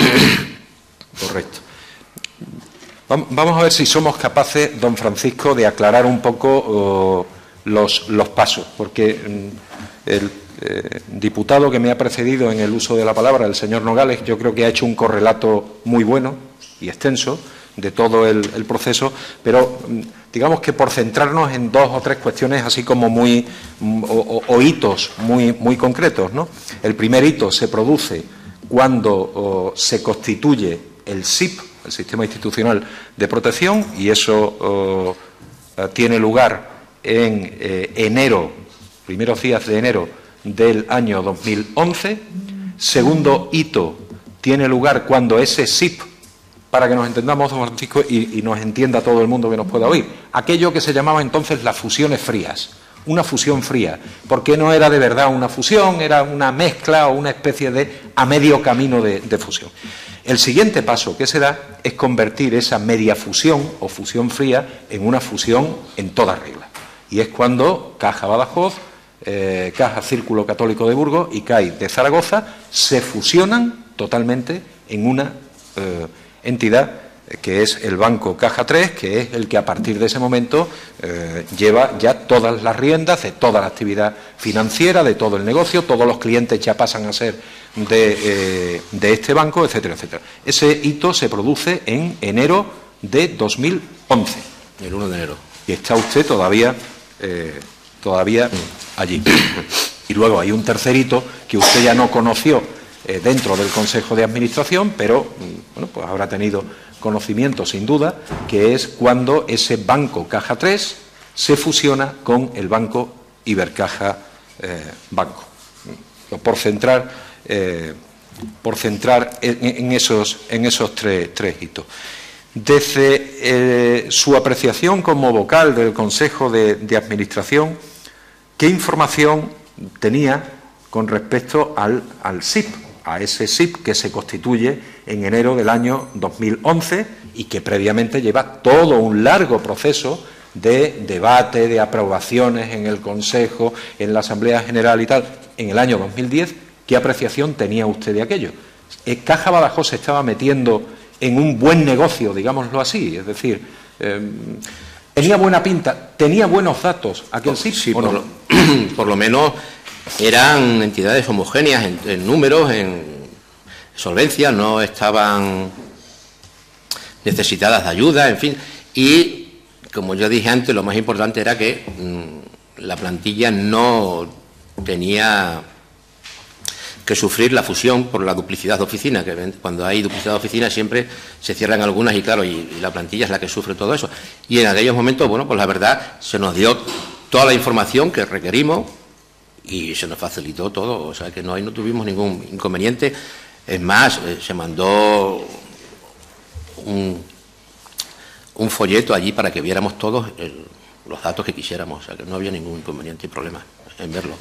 Vamos a ver si somos capaces, don Francisco, de aclarar un poco los pasos, porque el diputado que me ha precedido en el uso de la palabra, el señor Nogales, yo creo que ha hecho un correlato muy bueno y extenso de todo el proceso, pero digamos que por centrarnos en 2 o 3 cuestiones así como o hitos muy concretos, ¿no? El primer hito se produce cuando se constituye el SIP, el Sistema Institucional de Protección, y eso tiene lugar en primeros días de enero del año 2011. Segundo hito tiene lugar cuando ese SIP, para que nos entendamos, don Francisco, y nos entienda todo el mundo que nos pueda oír, aquello que se llamaba entonces las fusiones frías, una fusión fría, porque no era de verdad una fusión, era una mezcla o una especie de a medio camino de fusión. El siguiente paso que se da es convertir esa media fusión o fusión fría en una fusión en toda regla. Y es cuando Caja Badajoz, Caja Círculo Católico de Burgos y CAI de Zaragoza se fusionan totalmente en una entidad que es el Banco Caja 3, que es el que a partir de ese momento lleva ya todas las riendas de toda la actividad financiera, de todo el negocio, todos los clientes ya pasan a ser de este banco, etcétera, etcétera. Ese hito se produce en enero de 2011. El 1 de enero. Y está usted todavía allí. Y luego hay un tercer hito que usted ya no conoció dentro del Consejo de Administración, pero bueno, pues habrá tenido conocimiento sin duda, que es cuando ese Banco Caja 3 se fusiona con el Banco Ibercaja Banco. Por centrar en esos tres hitos. Desde su apreciación como vocal del Consejo de Administración, ¿qué información tenía con respecto al SIP, a ese SIP que se constituye en enero del año 2011 y que previamente lleva todo un largo proceso de debate, de aprobaciones en el Consejo, en la Asamblea General y tal, en el año 2010? ¿Qué apreciación tenía usted de aquello? ¿Caja Badajoz se estaba metiendo en un buen negocio, digámoslo así? Es decir, ¿tenía buena pinta? ¿Tenía buenos datos aquel SIP? Sí, ¿o no? por lo menos eran entidades homogéneas en números, en solvencia, no estaban necesitadas de ayuda, en fin. Y, como yo dije antes, lo más importante era que la plantilla no tenía que sufrir la fusión por la duplicidad de oficinas, que cuando hay duplicidad de oficinas siempre se cierran algunas y claro, y la plantilla es la que sufre todo eso. Y en aquellos momentos, bueno, pues la verdad, se nos dio toda la información que requerimos y se nos facilitó todo, o sea que no tuvimos ningún inconveniente. Es más, se mandó un folleto allí para que viéramos todos los datos que quisiéramos, o sea que no había ningún inconveniente y problema en verlo.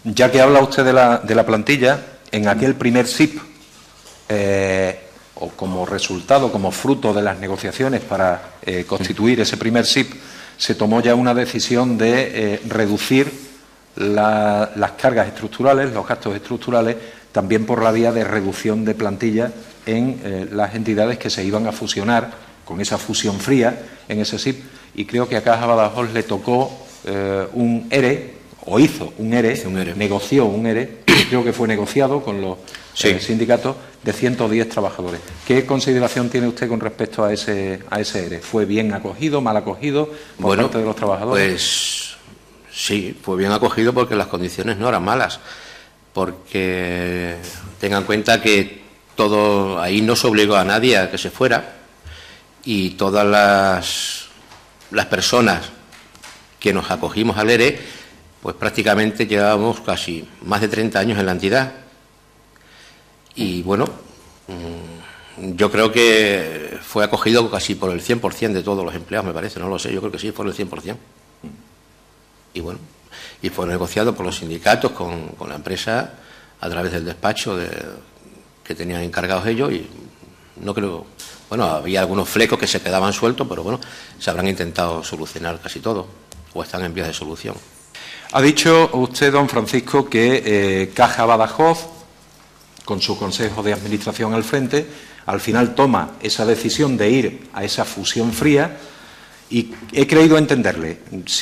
Ya que habla usted de la plantilla, en aquel primer SIP, o como resultado, como fruto de las negociaciones para constituir ese primer SIP, se tomó ya una decisión de reducir las cargas estructurales, los gastos estructurales, también por la vía de reducción de plantilla en las entidades que se iban a fusionar con esa fusión fría en ese SIP. Y creo que a Caja Badajoz le tocó un ERE, o hizo un ERE, negoció un ERE, creo que fue negociado con los sindicatos, de 110 trabajadores. ¿Qué consideración tiene usted con respecto a ese ERE? ¿Fue bien acogido, mal acogido por parte de los trabajadores? Pues sí, fue bien acogido porque las condiciones no eran malas, porque tengan en cuenta que todo ahí no se obligó a nadie a que se fuera y todas las personas que nos acogimos al ERE, pues prácticamente llevábamos casi más de 30 años en la entidad. Y bueno, yo creo que fue acogido casi por el 100% de todos los empleados, me parece, no lo sé, yo creo que sí, fue el 100%. Y bueno, y fue negociado por los sindicatos con la empresa a través del despacho que tenían encargados ellos y no creo... Bueno, había algunos flecos que se quedaban sueltos, pero bueno, se habrán intentado solucionar casi todo, o están en vías de solución. Ha dicho usted, don Francisco, que Caja Badajoz, con su Consejo de Administración al frente, al final toma esa decisión de ir a esa fusión fría y he creído entenderle,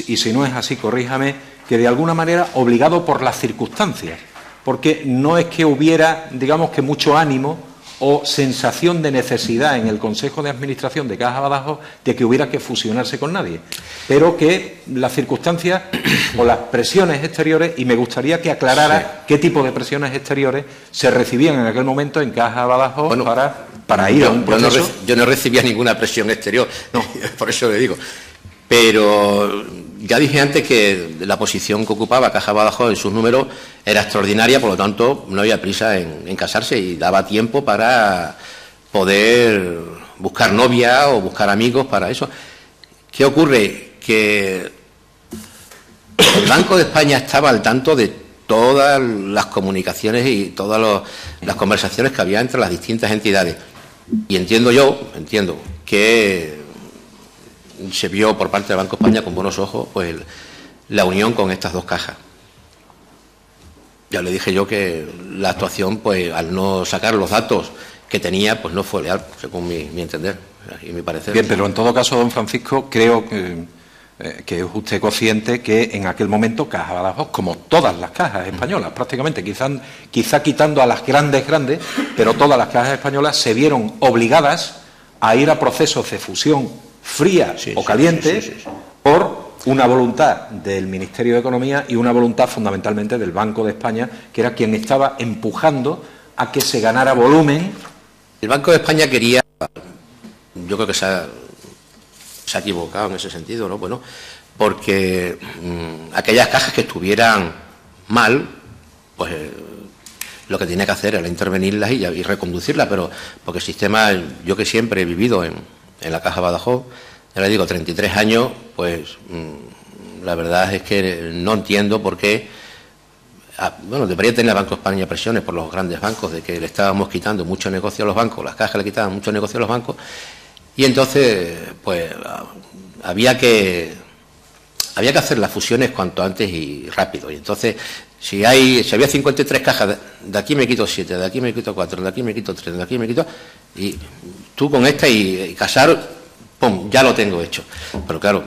y si no es así, corríjame, que de alguna manera obligado por las circunstancias, porque no es que hubiera, digamos que mucho ánimo o sensación de necesidad en el Consejo de Administración de Caja Badajoz de que hubiera que fusionarse con nadie, pero que las circunstancias o las presiones exteriores, y me gustaría que aclarara qué tipo de presiones exteriores se recibían en aquel momento en Caja Badajoz, bueno, para ir a un proceso. Yo no recibía ninguna presión exterior, no, por eso le digo. Pero ya dije antes que la posición que ocupaba Caja Badajoz en sus números era extraordinaria, por lo tanto no había prisa en casarse y daba tiempo para poder buscar novia o buscar amigos para eso. ¿Qué ocurre? Que el Banco de España estaba al tanto de todas las comunicaciones y todas las conversaciones que había entre las distintas entidades. Y entiendo que se vio por parte del Banco de España con buenos ojos pues la unión con estas dos cajas. Ya le dije yo que la actuación, pues al no sacar los datos que tenía, pues no fue leal, según mi entender y mi parecer. Bien, pero en todo caso, don Francisco, creo que es usted consciente que en aquel momento Caja Badajoz, como todas las cajas españolas, prácticamente, quizá quitando a las grandes, pero todas las cajas españolas se vieron obligadas a ir a procesos de fusión fría o caliente por una voluntad del Ministerio de Economía y una voluntad fundamentalmente del Banco de España, que era quien estaba empujando a que se ganara volumen. El Banco de España quería, yo creo que se ha equivocado en ese sentido, ¿no? Bueno, porque aquellas cajas que estuvieran mal, pues lo que tenía que hacer era intervenirlas y reconducirlas, pero porque el sistema, yo que siempre he vivido en la Caja Badajoz, ya le digo, 33 años, pues la verdad es que no entiendo por qué. Bueno, debería tener el Banco de España presiones por los grandes bancos de que le estábamos quitando mucho negocio a los bancos, las cajas le quitaban mucho negocio a los bancos, y entonces, pues había que hacer las fusiones cuanto antes y rápido. Y entonces, si había 53 cajas, de aquí me quito 7, de aquí me quito 4, de aquí me quito 3, de aquí me quito, y tú con esta y casar, ¡pum!, ya lo tengo hecho. Pero claro,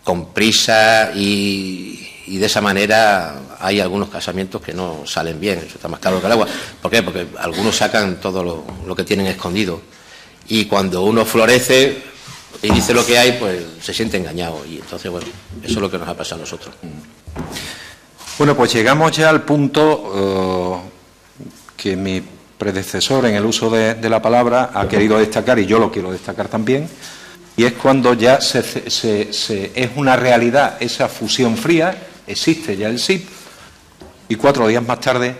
con prisa y de esa manera hay algunos casamientos que no salen bien, eso está más claro que el agua. ¿Por qué? Porque algunos sacan todo lo que tienen escondido, y cuando uno florece y dice lo que hay, pues se siente engañado, y entonces, bueno, eso es lo que nos ha pasado a nosotros. Bueno, pues llegamos ya al punto que mi predecesor en el uso de la palabra ha querido destacar, y yo lo quiero destacar también, y es cuando ya es una realidad esa fusión fría, existe ya el SIP, y 4 días más tarde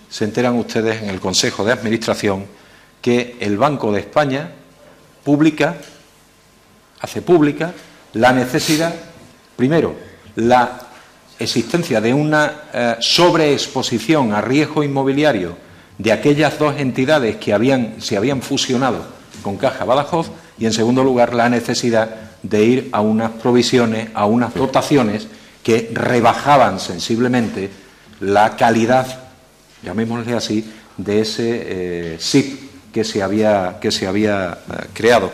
se enteran ustedes en el Consejo de Administración que el Banco de España hace pública la necesidad, primero, la existencia de una sobreexposición a riesgo inmobiliario de aquellas dos entidades que se habían fusionado con Caja Badajoz, y en segundo lugar la necesidad de ir a unas provisiones, a unas dotaciones que rebajaban sensiblemente la calidad, llamémosle así, de ese SIP que se había creado.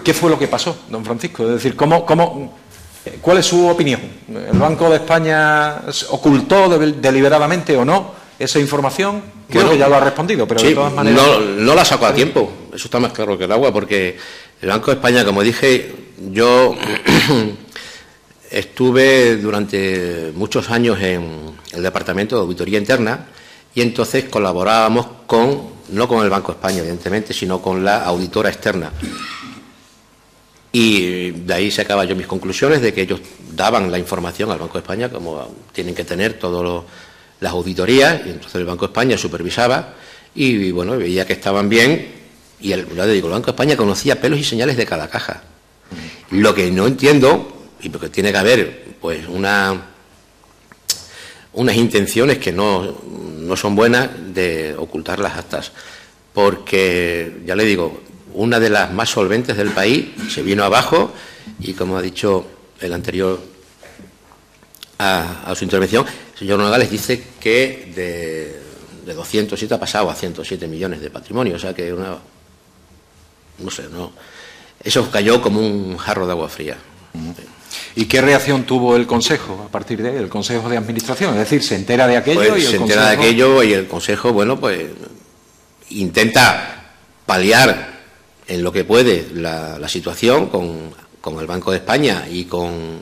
¿Qué fue lo que pasó, don Francisco? Es decir, ¿cuál es su opinión? ¿El Banco de España ocultó deliberadamente o no esa información? Creo que ya lo ha respondido, pero sí, de todas maneras... No la sacó a tiempo, eso está más claro que el agua, porque el Banco de España, como dije, yo estuve durante muchos años en el Departamento de Auditoría Interna, y entonces colaborábamos no con el Banco de España, evidentemente, sino con la auditora externa. Y de ahí sacaba yo mis conclusiones de que ellos daban la información al Banco de España como tienen que tener todas las auditorías, y entonces el Banco de España supervisaba y bueno, veía que estaban bien, y ya le digo, el Banco de España conocía pelos y señales de cada caja. Lo que no entiendo, y porque tiene que haber pues unas intenciones que no son buenas de ocultar las actas, porque ya le digo, una de las más solventes del país se vino abajo, y como ha dicho el anterior a su intervención, el señor Nogales dice que de 207 ha pasado a 107 millones de patrimonio, o sea que eso cayó como un jarro de agua fría. ¿Y qué reacción tuvo el Consejo a partir de ahí, el Consejo de Administración? Es decir, ¿se entera de aquello? Pues se entera de aquello, y el Consejo, bueno, pues intenta paliar en lo que puede la situación con el Banco de España y con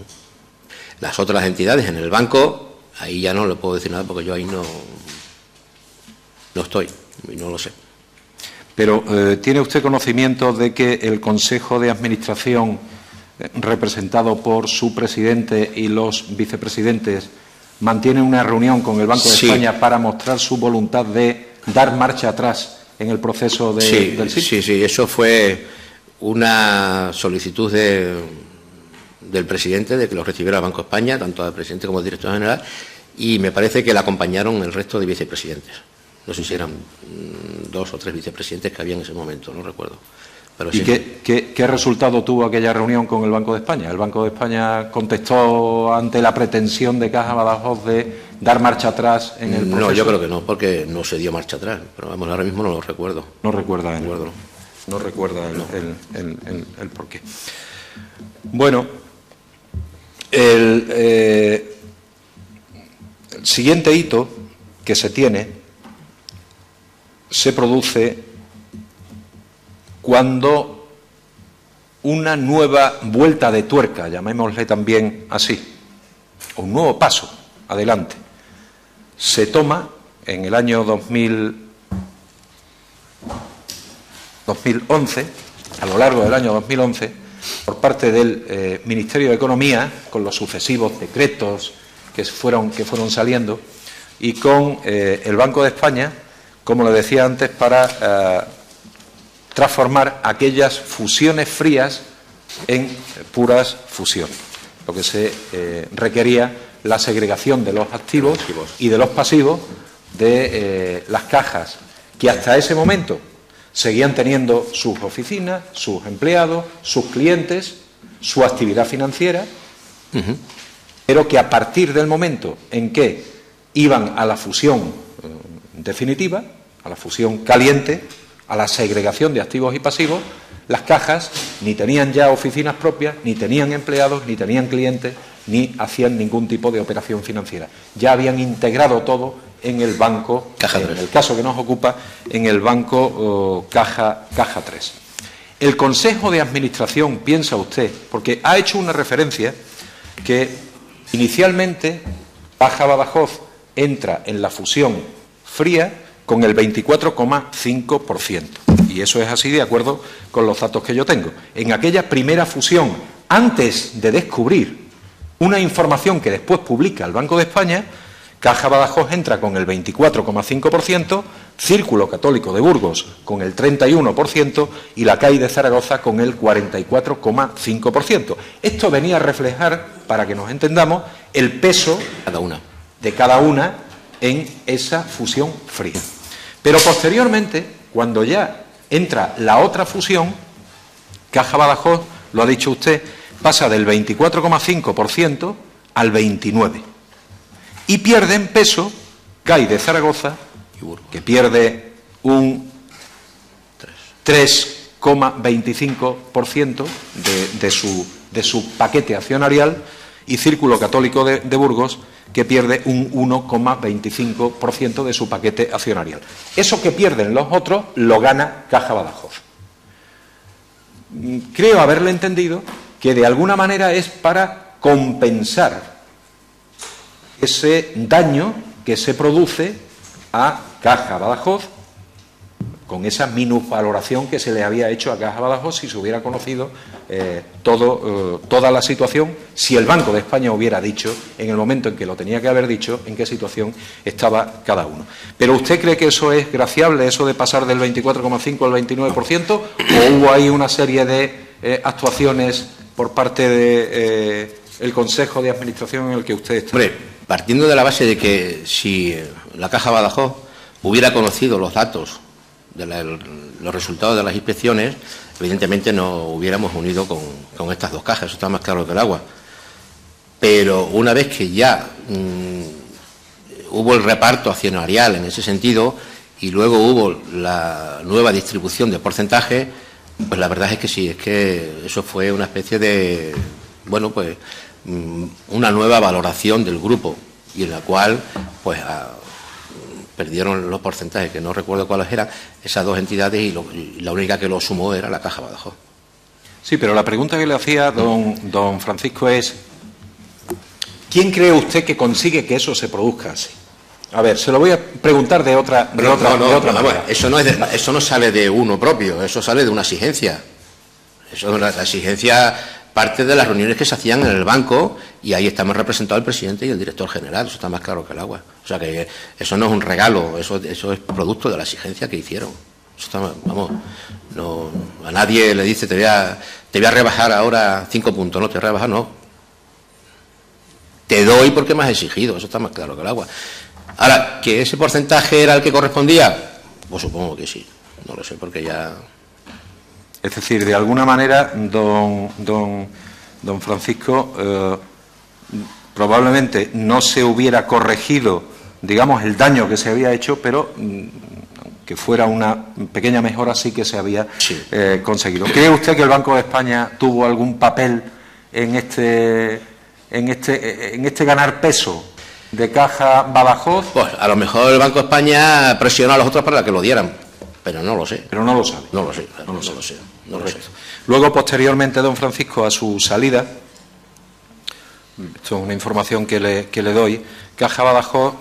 las otras entidades en el banco. Ahí ya no le puedo decir nada porque yo ahí no estoy y no lo sé. Pero ¿tiene usted conocimiento de que el Consejo de Administración, representado por su presidente y los vicepresidentes, mantiene una reunión con el Banco de España para mostrar su voluntad de dar marcha atrás en el proceso del SIP? Sí, eso fue una solicitud del presidente de que lo recibiera el Banco de España, tanto al presidente como al director general, y me parece que le acompañaron el resto de vicepresidentes. No sé si eran 2 o 3 vicepresidentes que había en ese momento, no recuerdo. Pero ¿Y sí. qué resultado tuvo aquella reunión con el Banco de España? ¿El Banco de España contestó ante la pretensión de Caja Badajoz de dar marcha atrás en el proceso? No, yo creo que no, porque no se dio marcha atrás. Pero vamos, ahora mismo no lo recuerdo. No recuerda, No recuerdo. el porqué. Bueno, el siguiente hito que se tiene se produce cuando una nueva vuelta de tuerca, llamémosle también así, o un nuevo paso adelante, se toma en el año 2011, a lo largo del año 2011, por parte del Ministerio de Economía, con los sucesivos decretos que fueron saliendo, y con el Banco de España, como le decía antes, para transformar aquellas fusiones frías en puras fusiones. Lo que se requería la segregación de los activos y de los pasivos de las cajas, que hasta ese momento seguían teniendo sus oficinas, sus empleados, sus clientes, su actividad financiera, pero que a partir del momento en que iban a la fusión definitiva, a la fusión caliente, a la segregación de activos y pasivos, las cajas ni tenían ya oficinas propias, ni tenían empleados, ni tenían clientes, ni hacían ningún tipo de operación financiera. Ya habían integrado todo en el banco, en el caso que nos ocupa, en el banco Caja 3. El Consejo de Administración, piensa usted, porque ha hecho una referencia que inicialmente Caja Badajoz entra en la fusión fría con el 24,5%. Y eso es así de acuerdo con los datos que yo tengo. En aquella primera fusión, antes de descubrir una información que después publica el Banco de España, Caja Badajoz entra con el 24,5%, Círculo Católico de Burgos con el 31% y la CAI de Zaragoza con el 44,5%. Esto venía a reflejar, para que nos entendamos, el peso de cada una en esa fusión fría. Pero posteriormente, cuando ya entra la otra fusión, Caja Badajoz, lo ha dicho usted, pasa del 24,5% al 29%. Y pierde en peso CAI de Zaragoza, que pierde un 3,25% de su paquete accionarial, y Círculo Católico de Burgos, que pierde un 1,25% de su paquete accionarial. Eso que pierden los otros lo gana Caja Badajoz. Creo haberle entendido que de alguna manera es para compensar ese daño que se produce a Caja Badajoz con esa minusvaloración que se le había hecho a Caja Badajoz si se hubiera conocido toda la situación, si el Banco de España hubiera dicho, en el momento en que lo tenía que haber dicho, en qué situación estaba cada uno. ¿Pero usted cree que eso es graciable, eso de pasar del 24,5 al 29%, o hubo ahí una serie de actuaciones por parte del Consejo de Administración en el que usted está? Hombre, partiendo de la base de que si la Caja Badajoz hubiera conocido los datos de los resultados de las inspecciones, evidentemente no hubiéramos unido con estas dos cajas, eso está más claro que el agua. Pero una vez que ya hubo el reparto accionarial en ese sentido y luego hubo la nueva distribución de porcentajes, pues la verdad es que sí, es que eso fue una especie de, bueno, pues una nueva valoración del grupo, y en la cual pues perdieron los porcentajes, que no recuerdo cuáles eran, esas dos entidades, y la única que lo sumó era la Caja Badajoz. Sí, pero la pregunta que le hacía don Francisco es: ¿quién cree usted que consigue que eso se produzca así? A ver, se lo voy a preguntar de otra manera. Eso no sale de uno propio, eso sale de una exigencia. La exigencia parte de las reuniones que se hacían en el banco, y ahí estamos representados el presidente y el director general, eso está más claro que el agua. O sea que eso no es un regalo, eso es producto de la exigencia que hicieron. Eso está, vamos, no, a nadie le dice te voy a rebajar ahora 5 puntos, no, te voy a rebajar, no. Te doy porque me has exigido, eso está más claro que el agua. Ahora, ¿que ese porcentaje era el que correspondía? Pues supongo que sí, no lo sé, porque ya... Es decir, de alguna manera, don Francisco, probablemente no se hubiera corregido, digamos, el daño que se había hecho, pero que fuera una pequeña mejora sí que se había conseguido. ¿Cree usted que el Banco de España tuvo algún papel en este ganar peso de Caja Badajoz? Pues a lo mejor el Banco de España presionó a los otros para que lo dieran, pero no lo sé. Pero no lo sabe. No lo sé, no lo sé. Luego, posteriormente, don Francisco, a su salida, esto es una información que le doy, Caja Badajoz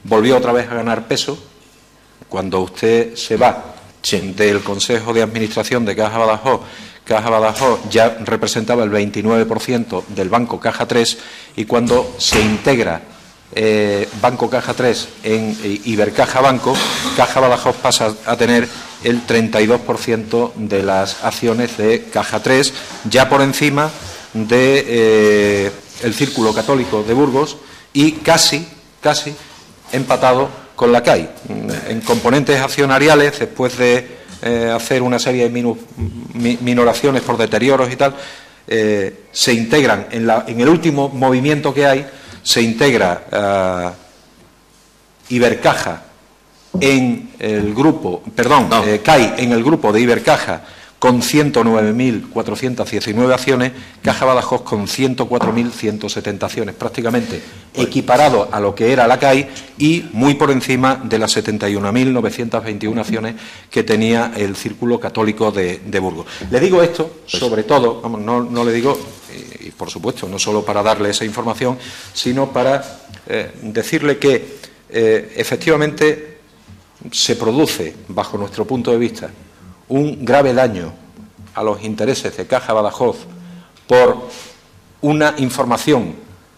volvió otra vez a ganar peso. Cuando usted se va del Consejo de Administración de Caja Badajoz ya representaba el 29% del Banco Caja 3, y cuando se integra Banco Caja 3 en Ibercaja Banco, Caja Badajoz pasa a tener el 32% de las acciones de Caja 3, ya por encima de el Círculo Católico de Burgos y casi empatado con la CAI. En componentes accionariales, después de hacer una serie de minoraciones por deterioros y tal, se integran en el último movimiento que hay, se integra Ibercaja en el grupo, CAI en el grupo de Ibercaja con 109.419 acciones, Caja Badajoz con 104.170 acciones, prácticamente equiparado a lo que era la CAI y muy por encima de las 71.921 acciones que tenía el Círculo Católico de Burgos. Le digo esto, sobre todo, vamos, no le digo, y por supuesto, no solo para darle esa información, sino para decirle que efectivamente se produce, bajo nuestro punto de vista, un grave daño a los intereses de Caja Badajoz por una información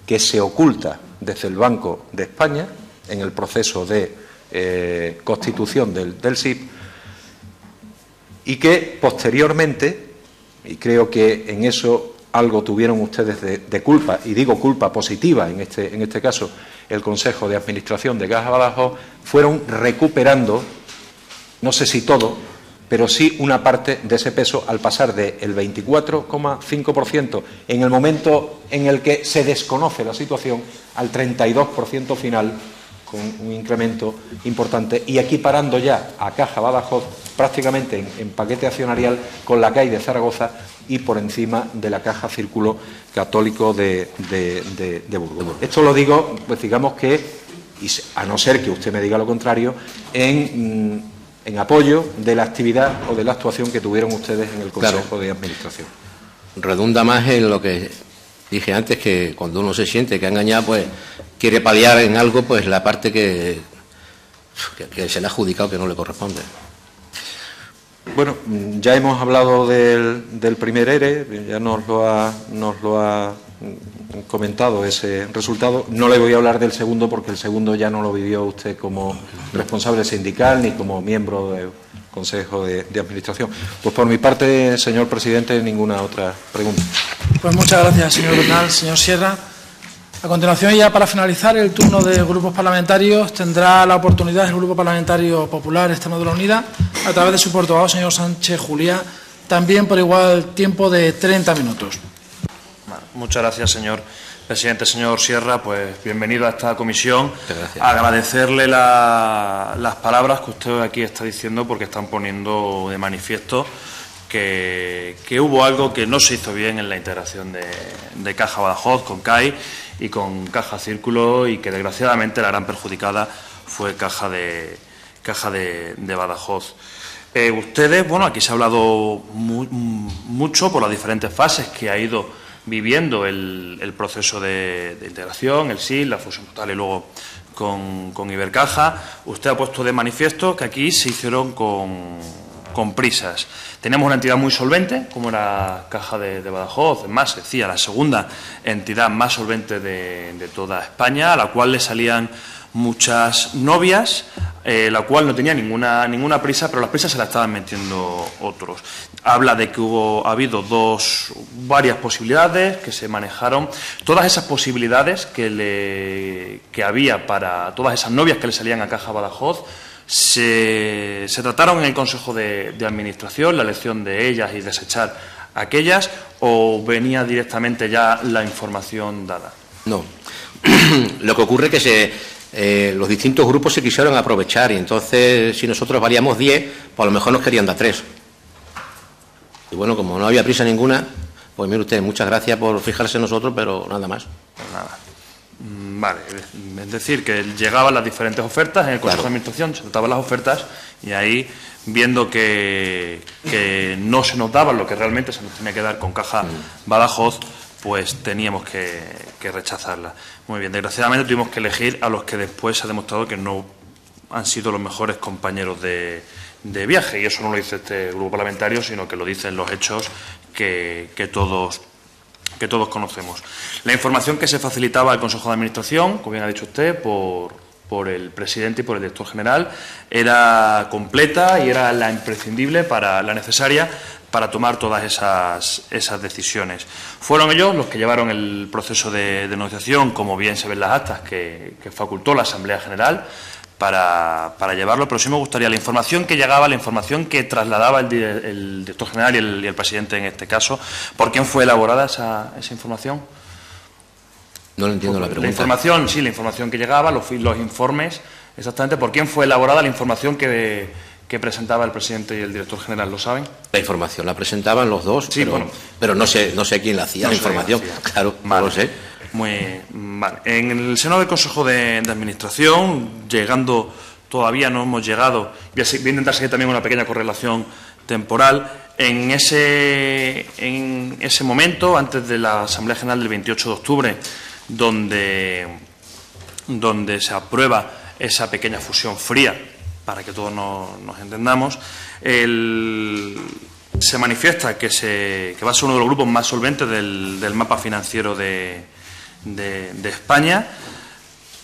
que se oculta desde el Banco de España en el proceso de constitución del SIP, y que posteriormente, y creo que en eso algo tuvieron ustedes de culpa, y digo culpa positiva en este caso, el Consejo de Administración de Caja Badajoz, fueron recuperando, no sé si todo, pero sí una parte de ese peso al pasar del 24,5% en el momento en el que se desconoce la situación al 32% final, con un incremento importante, y equiparando ya a Caja Badajoz prácticamente en paquete accionarial con la CAI de Zaragoza y por encima de la Caja Círculo Católico de Burgos. Esto lo digo, pues digamos que, a no ser que usted me diga lo contrario, en apoyo de la actividad o de la actuación que tuvieron ustedes en el Consejo de Administración. Redunda más en lo que dije antes, que cuando uno se siente que ha engañado, pues quiere paliar en algo, pues la parte que se le ha adjudicado que no le corresponde. Bueno, ya hemos hablado del primer ERE, ya nos lo ha comentado ese resultado. No le voy a hablar del segundo, porque el segundo ya no lo vivió usted como responsable sindical ni como miembro del Consejo de Administración. Pues por mi parte, señor presidente, ninguna otra pregunta. Pues muchas gracias, señor Bernal. Señor Sierra, a continuación, ya para finalizar el turno de grupos parlamentarios, tendrá la oportunidad el Grupo Parlamentario Popular Extremo de la Unidad, a través de su portavoz, señor Sánchez Juliá, también por igual tiempo de 30 minutos. Muchas gracias, señor presidente. Señor Sierra, pues bienvenido a esta comisión. Agradecerle las palabras que usted aquí está diciendo, porque están poniendo de manifiesto que hubo algo que no se hizo bien en la integración de Caja Badajoz con CAI y con Caja Círculo, y que desgraciadamente la gran perjudicada fue Caja de Badajoz. Ustedes, bueno, aquí se ha hablado mucho por las diferentes fases que ha ido viviendo el proceso de integración, el SIL, la fusión total y luego con Ibercaja. Usted ha puesto de manifiesto que aquí se hicieron con prisas. Teníamos una entidad muy solvente, como era Caja de Badajoz, es más, se decía, la segunda entidad más solvente de toda España, a la cual le salían muchas novias, la cual no tenía ninguna prisa, pero las prisas se las estaban metiendo otros. Habla de que ha habido varias posibilidades que se manejaron. Todas esas posibilidades que había para todas esas novias que le salían a Caja Badajoz se trataron en el Consejo de Administración, la elección de ellas y desechar aquellas, o venía directamente ya la información dada. No. Lo que ocurre es que los distintos grupos se quisieron aprovechar y entonces si nosotros valíamos 10, pues a lo mejor nos querían dar 3. Y bueno, como no había prisa ninguna, pues mire usted, muchas gracias por fijarse en nosotros, pero nada más. Pues nada. Vale, es decir, que llegaban las diferentes ofertas en el Consejo de Administración, se trataban las ofertas y ahí, viendo que no se nos daba lo que realmente se nos tenía que dar con Caja Badajoz, pues teníamos que rechazarla. Muy bien, desgraciadamente tuvimos que elegir a los que después se ha demostrado que no han sido los mejores compañeros de viaje, y eso no lo dice este grupo parlamentario, sino que lo dicen los hechos que todos conocemos. La información que se facilitaba al Consejo de Administración, como bien ha dicho usted, por el presidente y por el director general, era completa y era la imprescindible, la necesaria para tomar todas esas decisiones. Fueron ellos los que llevaron el proceso de negociación, como bien se ven en las actas, que facultó la Asamblea General para llevarlo, pero sí me gustaría la información que llegaba, la información que trasladaba el director general y el presidente en este caso. ¿Por quién fue elaborada esa información? No lo entiendo la pregunta. La información que llegaba, los informes, exactamente, ¿por quién fue elaborada la información que presentaba el presidente y el director general? ¿Lo saben? La información la presentaban los dos, sí, pero no sé quién la hacía, la información. Claro, no lo sé. Vale. En el seno del Consejo de Administración, todavía no hemos llegado, voy a intentar seguir también una pequeña correlación temporal. En ese momento, antes de la Asamblea General del 28 de octubre, donde se aprueba esa pequeña fusión fría, para que todos nos entendamos, se manifiesta que va a ser uno de los grupos más solventes del mapa financiero de España,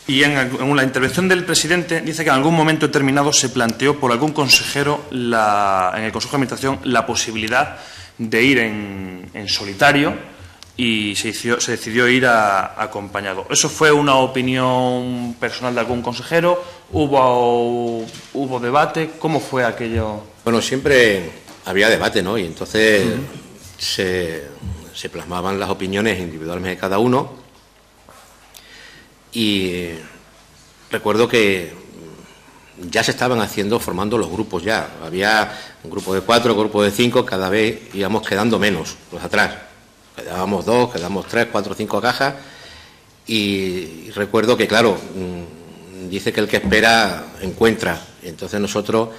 y en la intervención del presidente dice que en algún momento determinado se planteó por algún consejero en el Consejo de Administración la posibilidad de ir en solitario, y se decidió ir acompañado. ¿Eso fue una opinión personal de algún consejero? ¿Hubo debate? ¿Cómo fue aquello? Bueno, siempre había debate, ¿no? Y entonces se plasmaban las opiniones individualmente de cada uno. Y recuerdo que ya se estaban formando los grupos ya. Había un grupo de 4, un grupo de 5, cada vez íbamos quedando menos, los atrás. Quedábamos 2, quedábamos 3, 4, 5 cajas. Y recuerdo que, claro, dice que el que espera encuentra. Y entonces nosotros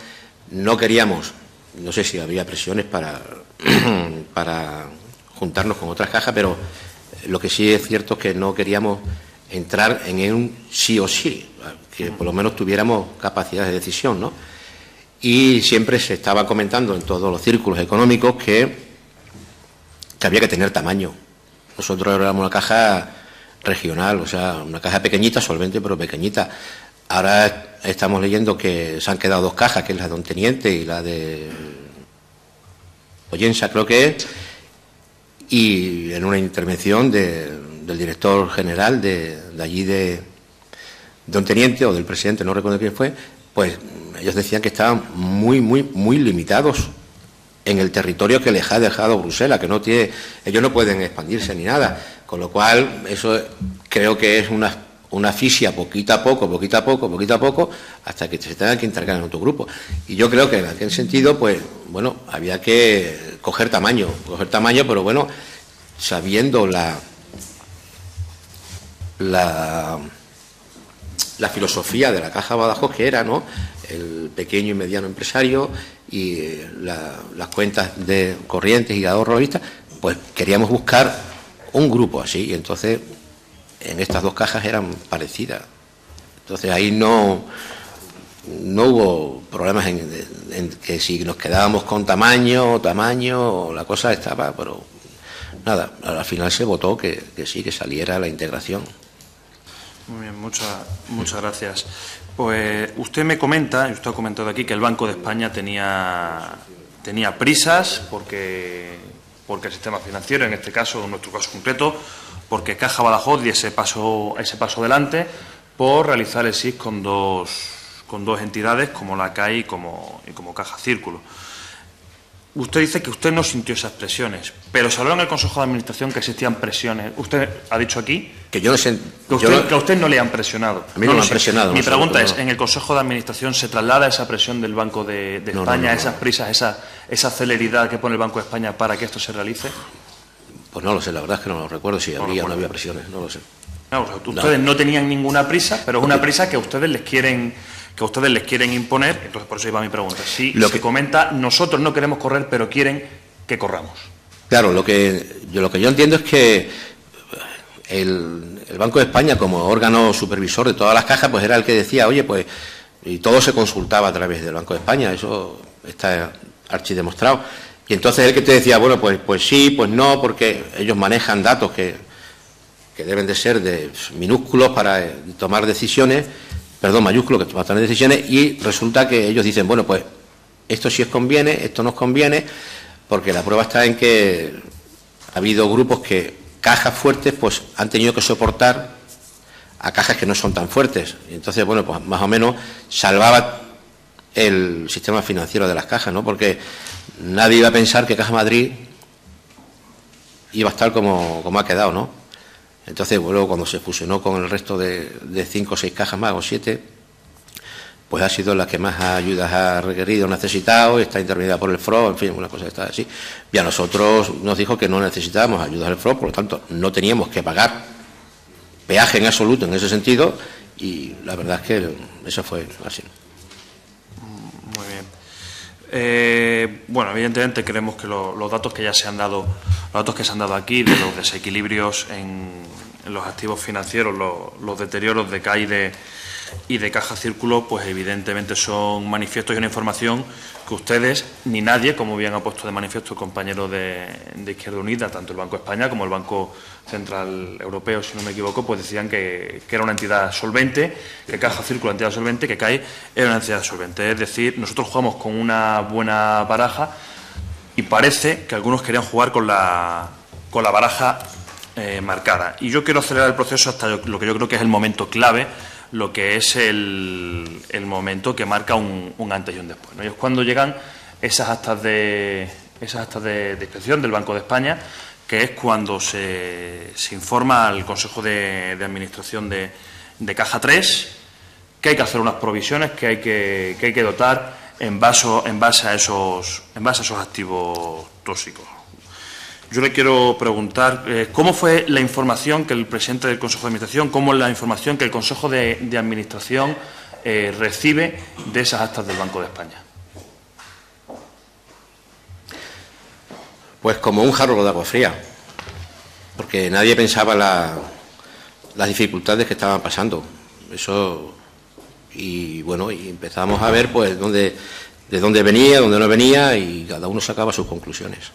no queríamos, no sé si había presiones para juntarnos con otras cajas, pero lo que sí es cierto es que no queríamos entrar en un sí o sí, que por lo menos tuviéramos capacidad de decisión, ¿no? Y siempre se estaba comentando en todos los círculos económicos que había que tener tamaño. Nosotros éramos una caja regional, o sea, una caja pequeñita, solvente, pero pequeñita. Ahora estamos leyendo que se han quedado 2 cajas, que es la de Don Teniente y la de Oyensa, creo que es, y en una intervención del director general de allí de Don Teniente, o del presidente, no recuerdo quién fue, pues ellos decían que estaban muy, muy, muy limitados en el territorio que les ha dejado Bruselas, que ellos no pueden expandirse ni nada, con lo cual eso creo que es una asfixia poquito a poco, hasta que se tengan que integrar en otro grupo. Y yo creo que en aquel sentido, pues, bueno, había que coger tamaño, pero bueno, sabiendo la filosofía de la Caja Badajoz, que era, ¿no?, el pequeño y mediano empresario y las cuentas de corrientes y de ahorro vistas, pues queríamos buscar un grupo así, y entonces en estas 2 cajas eran parecidas. Entonces ahí no hubo problemas en que si nos quedábamos con tamaño, la cosa estaba, pero nada, al final se votó que sí, que saliera la integración. Muy bien, muchas gracias. Pues usted me comenta, y usted ha comentado aquí, que el Banco de España tenía prisas porque el sistema financiero, en este caso, en nuestro caso concreto, porque Caja Badajoz diese paso adelante por realizar el SIC con dos entidades como la CAI y como Caja Círculo. Usted dice que usted no sintió esas presiones, pero se habló en el Consejo de Administración que existían presiones. Usted ha dicho aquí que yo no sé, que a usted no le han presionado. A mí no me han presionado. Mi pregunta es, ¿en el Consejo de Administración se traslada esa presión del Banco de España, esas prisas, esa celeridad que pone el Banco de España para que esto se realice? Pues no lo sé, la verdad es que no lo recuerdo si habría o no había presiones, no lo sé. No, o sea, ustedes no tenían ninguna prisa, pero es una prisa que a ustedes les quieren imponer, entonces por eso iba mi pregunta. Si se comenta, nosotros no queremos correr, pero quieren que corramos. Claro, lo que yo entiendo es que el Banco de España, como órgano supervisor de todas las cajas, pues era el que decía, oye, pues, y todo se consultaba a través del Banco de España, eso está archidemostrado. Y entonces el que te decía, bueno, pues sí, pues no, porque ellos manejan datos que deben de ser de minúsculos para tomar decisiones, mayúsculos que toman decisiones, y resulta que ellos dicen, bueno, pues esto sí os conviene, esto nos conviene, porque la prueba está en que ha habido grupos que cajas fuertes pues han tenido que soportar a cajas que no son tan fuertes. Y entonces, bueno, pues más o menos salvaba el sistema financiero de las cajas, ¿no? Porque nadie iba a pensar que Caja Madrid iba a estar como ha quedado, ¿no? Entonces, luego cuando se fusionó con el resto de 5 o 6 cajas más, o 7, pues ha sido la que más ayudas ha requerido, necesitado, está intervenida por el FRO, en fin, una cosa está así. Y a nosotros nos dijo que no necesitábamos ayudas del FRO, por lo tanto, no teníamos que pagar peaje en absoluto en ese sentido, y la verdad es que eso fue así. Muy bien. Bueno, evidentemente creemos que los datos que ya se han dado, aquí de los desequilibrios en los activos financieros, los deterioros de CAI y de Caja Círculo, pues evidentemente son manifiestos y una información que ustedes, ni nadie, como bien ha puesto de manifiesto el compañero de Izquierda Unida, tanto el Banco de España como el Banco Central Europeo, si no me equivoco, pues decían que era una entidad solvente, que Caja Círculo era una entidad solvente, que CAI era una entidad solvente. Es decir, nosotros jugamos con una buena baraja y parece que algunos querían jugar con la baraja marcada. Y yo quiero acelerar el proceso hasta lo que yo creo que es el momento clave, lo que es el momento que marca un antes y un después, ¿no? Y es cuando llegan esas actas de inspección del Banco de España, que es cuando se informa al Consejo de Administración de Caja 3 que hay que hacer unas provisiones, que hay que dotar en base a esos activos tóxicos. Yo le quiero preguntar cómo fue la información que el presidente del Consejo de Administración, cómo es la información que el Consejo de Administración recibe de esas actas del Banco de España. Pues como un jarro de agua fría, porque nadie pensaba las dificultades que estaban pasando. Eso, y bueno, y empezamos a ver pues de dónde venía, dónde no venía, y cada uno sacaba sus conclusiones.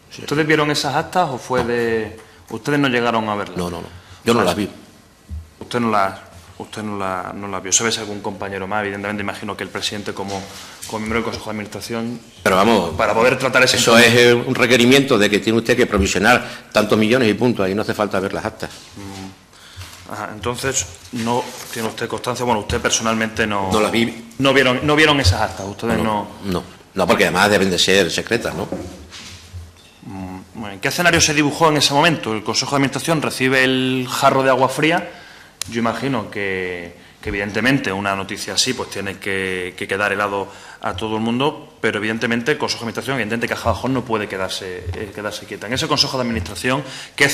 Sí. ¿Ustedes vieron esas actas o fue de...? ¿Ustedes no llegaron a verlas? No. Yo no las vi. Usted no las vio. ¿Sabe si algún compañero más? Evidentemente, imagino que el presidente, como miembro del Consejo de Administración... Pero vamos... Para poder tratar ese... Eso es un requerimiento de que tiene usted que provisionar tantos millones y punto. Ahí no hace falta ver las actas. Ajá, entonces, no tiene usted constancia... Bueno, usted personalmente no... No las vi. No vieron esas actas. Ustedes no... No, porque además deben de ser secretas, ¿no? ¿En qué escenario se dibujó en ese momento? El Consejo de Administración recibe el jarro de agua fría. Yo imagino que evidentemente una noticia así pues tiene que quedar helado a todo el mundo, pero evidentemente el Consejo de Administración, evidentemente Caja Badajoz no puede quedarse quieta. En ese Consejo de Administración, ¿qué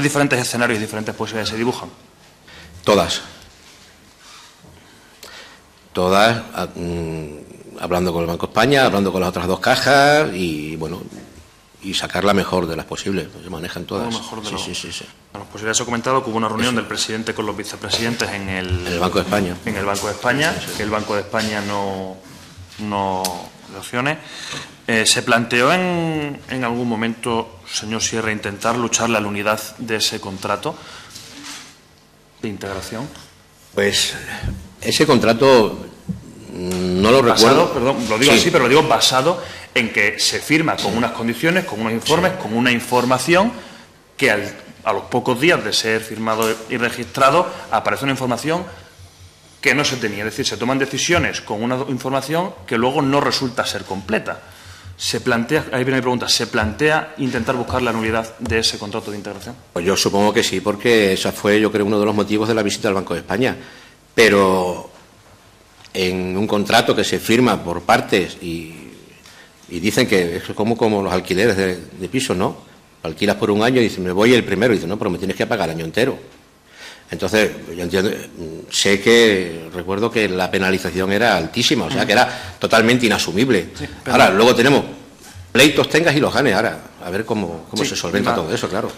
diferentes escenarios y diferentes posibilidades se dibujan? Todas, hablando con el Banco de España, hablando con las otras dos cajas y bueno, y sacar la mejor de las posibles. Se manejan todas. Sí. Bueno, pues ya se ha comentado que hubo una reunión del presidente con los vicepresidentes en el Banco de España. En el Banco de España, que el Banco de España no reaccione. ¿Se planteó en algún momento, señor Sierra, intentar lucharle a la unidad de ese contrato? de integración? Pues ese contrato no lo recuerdo. Perdón, lo digo así, pero lo digo basado en que se firma con unas condiciones, con unos informes, con una información que a los pocos días de ser firmado y registrado aparece una información que no se tenía. Es decir, se toman decisiones con una información que luego no resulta ser completa. Se plantea, ahí viene mi pregunta, ¿se plantea intentar buscar la nulidad de ese contrato de integración? Pues yo supongo que sí, porque ese fue, yo creo, uno de los motivos de la visita al Banco de España. Pero en un contrato que se firma por partes y dicen que es como los alquileres de pisos, ¿no? Alquilas por un año y dices, me voy el primero, y dices, no, pero me tienes que pagar el año entero. Entonces, yo entiendo, recuerdo que la penalización era altísima, o sea, que era totalmente inasumible. Sí, ahora, luego tenemos pleitos, tengas y los ganes, ahora, a ver cómo se solventa todo eso, claro.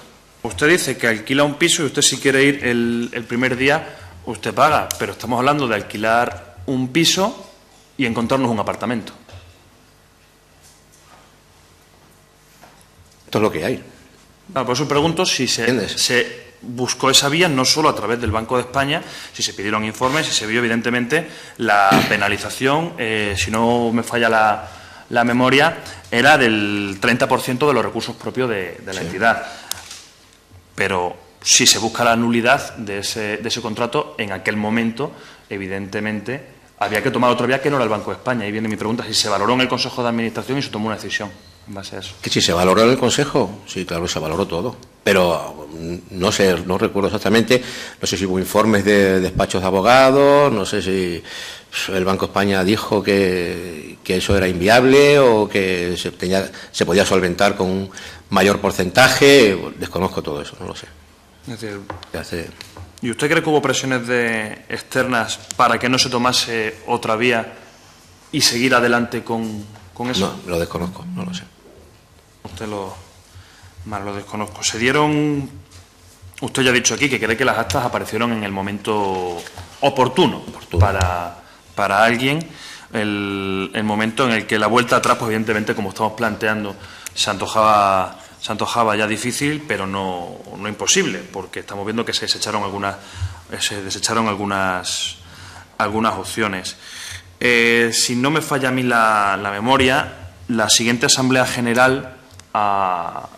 Usted dice que alquila un piso y usted, si quiere ir el primer día, usted paga, pero estamos hablando de alquilar un piso y encontrarnos un apartamento. Esto es lo que hay. Por eso pregunto si se buscó esa vía, no solo a través del Banco de España, si se pidieron informes, si se vio evidentemente la penalización, si no me falla la memoria, era del 30% de los recursos propios de la entidad. Pero si se busca la nulidad de ese contrato, en aquel momento, evidentemente, había que tomar otra vía que no era el Banco de España. Ahí viene mi pregunta, si se valoró en el Consejo de Administración y se tomó una decisión en base a eso. ¿Que si se valoró en el Consejo? Sí, claro, se valoró todo. Pero no sé, no recuerdo exactamente, no sé si hubo informes de despachos de abogados, no sé si el Banco de España dijo que eso era inviable o que se podía solventar con un mayor porcentaje. Desconozco todo eso, no lo sé. Es decir, ¿y usted cree que hubo presiones externas para que no se tomase otra vía y seguir adelante con eso? No, lo desconozco, no lo sé. Usted lo desconozco. Se dieron, usted ya ha dicho aquí que cree que las actas aparecieron en el momento oportuno. Para alguien, el momento en el que la vuelta atrás, pues evidentemente, como estamos planteando, se antojaba ya difícil, pero no imposible, porque estamos viendo que se desecharon algunas opciones. Si no me falla a mí la memoria, la siguiente Asamblea General a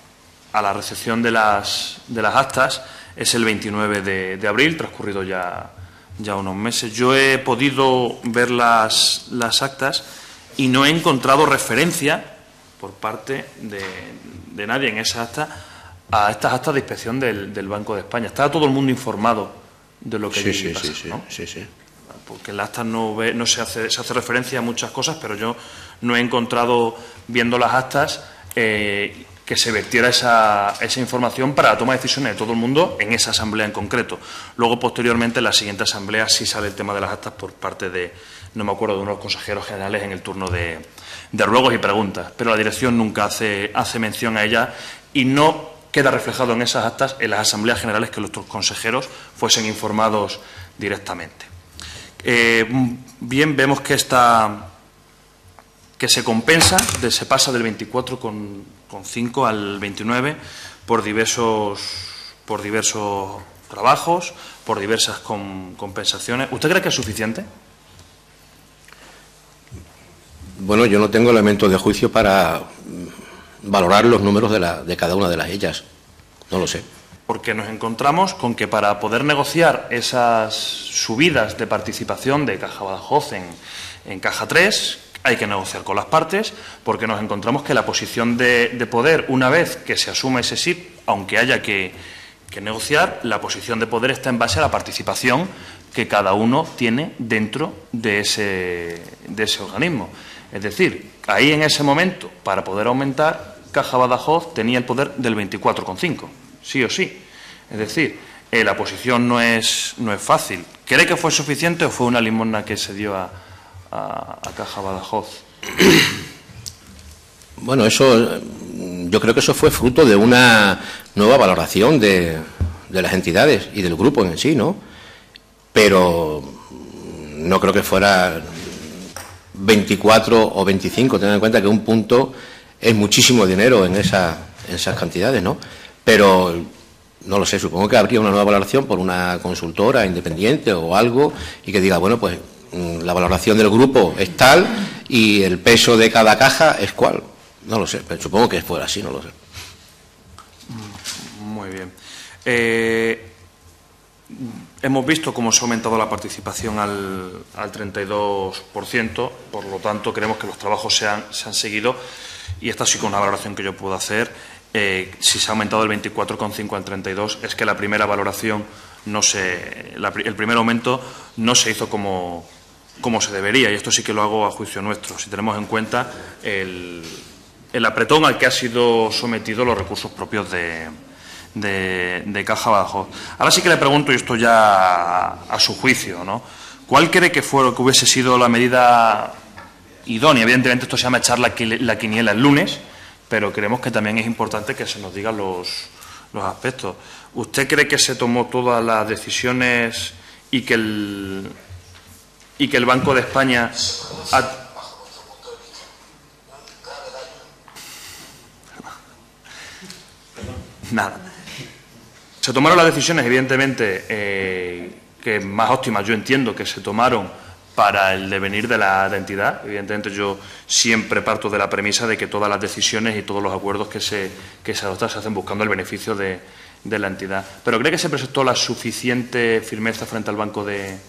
la recepción de las actas es el 29 de abril, transcurrido ya unos meses. Yo he podido ver las actas y no he encontrado referencia por parte de nadie en esa acta a estas actas de inspección del Banco de España. Está todo el mundo informado de lo que allí pasa, ¿no? Sí. Porque en las actas no se hace referencia a muchas cosas, pero yo no he encontrado, viendo las actas, que se vertiera esa información para la toma de decisiones de todo el mundo en esa asamblea en concreto. Luego, posteriormente, en la siguiente asamblea sí sale el tema de las actas por parte de, no me acuerdo, de unos consejeros generales en el turno de ruegos y preguntas, pero la dirección nunca hace mención a ella y no queda reflejado en esas actas, en las asambleas generales, que los consejeros fuesen informados directamente. Bien, vemos que se compensa, se pasa del 24,5 al 29 por diversos trabajos, por diversas compensaciones. ¿Usted cree que es suficiente? Bueno, yo no tengo elementos de juicio para valorar los números de cada una de ellas. No lo sé. Porque nos encontramos con que para poder negociar esas subidas de participación de Caja Badajoz en Caja 3, hay que negociar con las partes, porque nos encontramos que la posición de poder, una vez que se asume ese SIP, aunque haya que negociar, la posición de poder está en base a la participación que cada uno tiene dentro de ese organismo. Es decir, ahí en ese momento, para poder aumentar, Caja Badajoz tenía el poder del 24,5, sí o sí. Es decir, la posición no es fácil. ¿Cree que fue suficiente o fue una limosna que se dio a Caja Badajoz? Bueno, yo creo que eso fue fruto de una nueva valoración de las entidades y del grupo en sí, ¿no? Pero no creo que fuera 24 o 25, teniendo en cuenta que un punto es muchísimo dinero en esas cantidades, ¿no? Pero no lo sé, supongo que habría una nueva valoración por una consultora independiente o algo y que diga, bueno, pues la valoración del grupo es tal y el peso de cada caja es cuál. No lo sé, pero supongo que fuera así, no lo sé. Muy bien. Hemos visto cómo se ha aumentado la participación al 32%, por lo tanto creemos que los trabajos se han seguido y esta sí con una valoración que yo puedo hacer. Si se ha aumentado del 24,5 al 32, es que la primera valoración el primer aumento no se hizo como se debería, y esto sí que lo hago a juicio nuestro, si tenemos en cuenta el apretón al que ha sido sometido los recursos propios de Caja Badajoz. Ahora sí que le pregunto, y esto ya a su juicio, ¿no? ¿Cuál cree que hubiese sido la medida idónea? Evidentemente esto se llama echar la quiniela el lunes, pero creemos que también es importante que se nos digan los aspectos. ¿Usted cree que se tomó todas las decisiones y que el Banco de España Nada. Se tomaron las decisiones, evidentemente, que más óptimas yo entiendo que se tomaron para el devenir de la entidad. Evidentemente yo siempre parto de la premisa de que todas las decisiones y todos los acuerdos que se adoptan se hacen buscando el beneficio de la entidad. ¿Pero cree que se presentó la suficiente firmeza frente al Banco de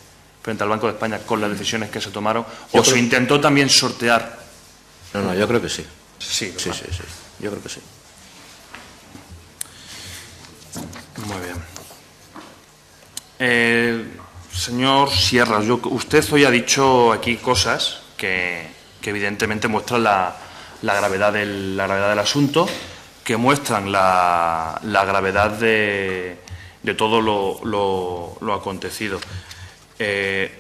España con las decisiones que se tomaron? ¿O se intentó también sortear? No, yo creo que sí. Sí, sí. Yo creo que sí. Muy bien. Señor Sierra, usted hoy ha dicho aquí cosas que evidentemente muestran la gravedad del asunto, que muestran la gravedad de todo lo acontecido.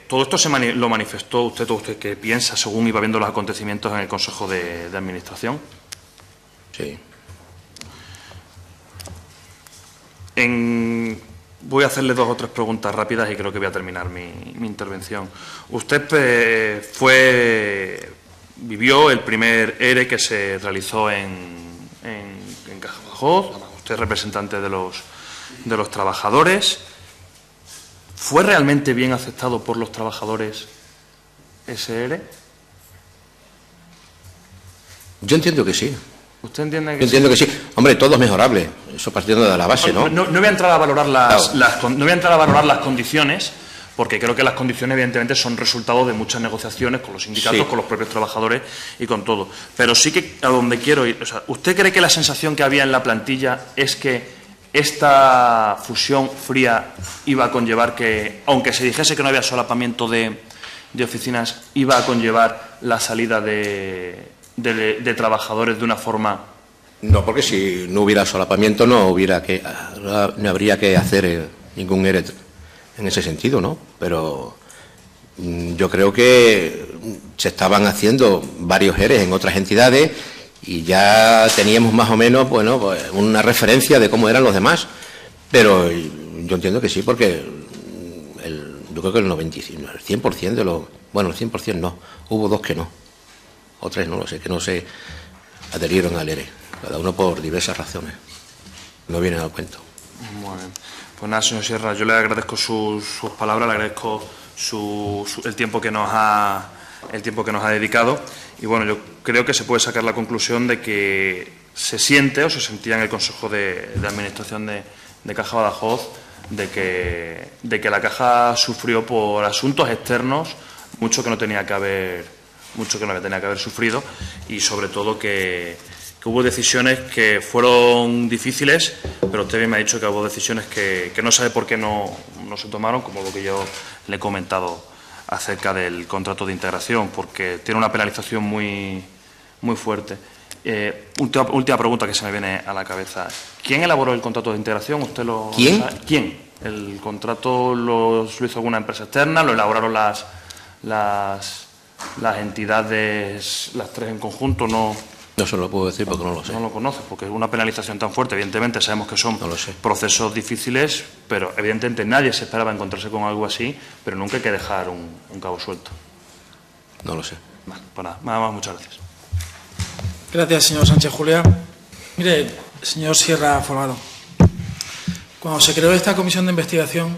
Todo esto lo manifestó usted que piensa según iba viendo los acontecimientos en el Consejo de Administración. Sí. Voy a hacerle 2 o 3 preguntas rápidas y creo que voy a terminar mi intervención. Usted vivió el primer ERE que se realizó en Caja Badajoz. Usted es representante de los trabajadores. ¿Fue realmente bien aceptado por los trabajadores ese ERE? Yo entiendo que sí. ¿Usted entiende que Yo entiendo que sí? Hombre, todo es mejorable, eso partiendo de la base, ¿no? No voy a entrar a valorar las condiciones, porque creo que las condiciones evidentemente son resultado de muchas negociaciones con los sindicatos, sí, con los propios trabajadores y con todo. Pero sí que a donde quiero ir, o sea, ¿usted cree que la sensación que había en la plantilla es que esta fusión fría iba a conllevar que, aunque se dijese que no había solapamiento de oficinas, iba a conllevar la salida de trabajadores de una forma? No, porque si no hubiera solapamiento no habría que hacer ningún ERE en ese sentido, ¿no? Pero yo creo que se estaban haciendo varios EREs en otras entidades y ya teníamos más o menos, bueno, pues una referencia de cómo eran los demás. Pero yo entiendo que sí, porque yo creo que el 95, el 100% de los... Bueno, el 100% no, hubo 2 que no. O 3, no lo sé, que no se adherieron al ERE, cada uno por diversas razones. No vienen al cuento. Muy bien. Pues nada, señor Sierra, yo le agradezco sus palabras, le agradezco el tiempo que nos ha dedicado. Y bueno, yo creo que se puede sacar la conclusión de que se siente o se sentía en el Consejo de Administración de Caja Badajoz de que la Caja sufrió por asuntos externos mucho que no tenía que haber sufrido, y sobre todo que hubo decisiones que fueron difíciles, pero usted bien me ha dicho que hubo decisiones que no sabe por qué no se tomaron, como lo que yo le he comentado acerca del contrato de integración, porque tiene una penalización muy fuerte. Última pregunta que se me viene a la cabeza. ¿Quién elaboró el contrato de integración? ¿Usted lo ¿Quién? sabe? ¿Quién? ¿El contrato lo hizo alguna empresa externa? ¿Lo elaboraron las entidades, las 3 en conjunto? No se lo puedo decir porque no lo sé. No lo conoce, porque una penalización tan fuerte, evidentemente sabemos que son procesos difíciles, pero evidentemente nadie se esperaba encontrarse con algo así, pero nunca hay que dejar un cabo suelto. No lo sé. Vale, pues nada más, muchas gracias. Gracias, señor Sánchez Juliá. Mire, señor Sierra Folgado, Cuando se creó esta comisión de investigación,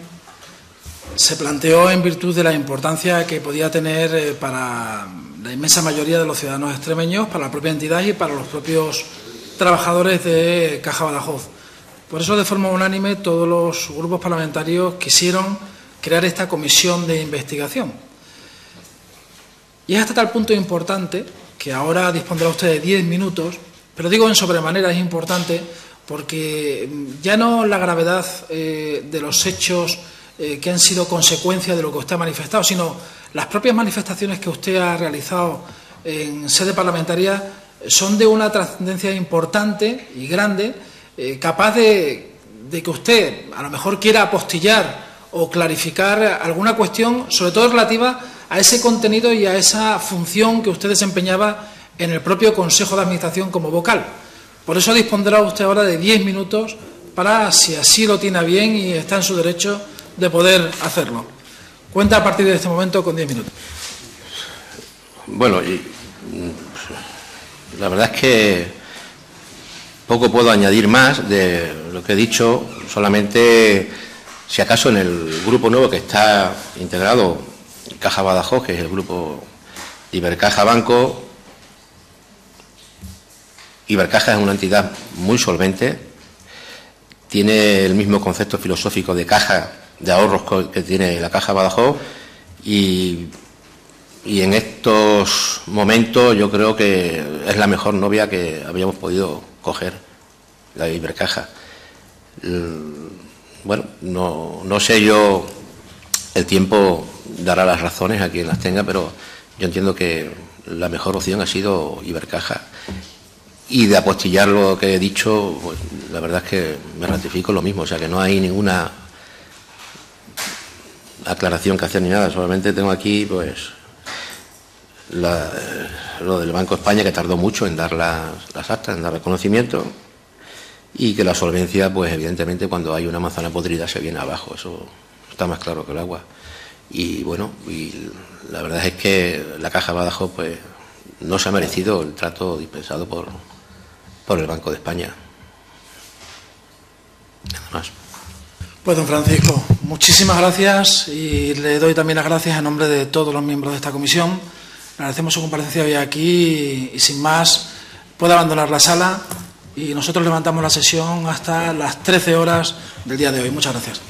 se planteó en virtud de la importancia que podía tener para la inmensa mayoría de los ciudadanos extremeños, para la propia entidad y para los propios trabajadores de Caja Badajoz. Por eso, de forma unánime, todos los grupos parlamentarios quisieron crear esta comisión de investigación. Y es hasta tal punto importante que ahora dispondrá usted de 10 minutos, pero digo en sobremanera, es importante porque ya no la gravedad de los hechos que han sido consecuencia de lo que usted ha manifestado, sino las propias manifestaciones que usted ha realizado en sede parlamentaria son de una trascendencia importante y grande, capaz de que usted a lo mejor quiera apostillar o clarificar alguna cuestión, sobre todo relativa a ese contenido y a esa función que usted desempeñaba en el propio Consejo de Administración como vocal. Por eso dispondrá usted ahora de 10 minutos para, si así lo tiene a bien y está en su derecho, de poder hacerlo. Cuenta a partir de este momento con 10 minutos. Bueno, la verdad es que poco puedo añadir más de lo que he dicho, solamente si acaso en el grupo nuevo que está integrado Caja Badajoz, que es el grupo Ibercaja Banco. Ibercaja es una entidad muy solvente, tiene el mismo concepto filosófico de caja de ahorros que tiene la Caja Badajoz y en estos momentos yo creo que es la mejor novia que habíamos podido coger, la Ibercaja. Bueno, no sé yo, el tiempo dará las razones a quien las tenga, pero yo entiendo que la mejor opción ha sido Ibercaja. Y de apostillar lo que he dicho, pues, la verdad es que me ratifico lo mismo, o sea que no hay ninguna aclaración que hacer ni nada, solamente tengo aquí pues lo del Banco de España, que tardó mucho en dar las actas, en dar reconocimiento, y que la solvencia, pues evidentemente cuando hay una manzana podrida se viene abajo, eso está más claro que el agua. Y bueno, y la verdad es que la Caja Badajoz pues no se ha merecido el trato dispensado por el Banco de España. Nada más. Pues, don Francisco, muchísimas gracias y le doy también las gracias en nombre de todos los miembros de esta comisión. Le agradecemos su comparecencia hoy aquí y sin más puede abandonar la sala y nosotros levantamos la sesión hasta las 13 horas del día de hoy. Muchas gracias.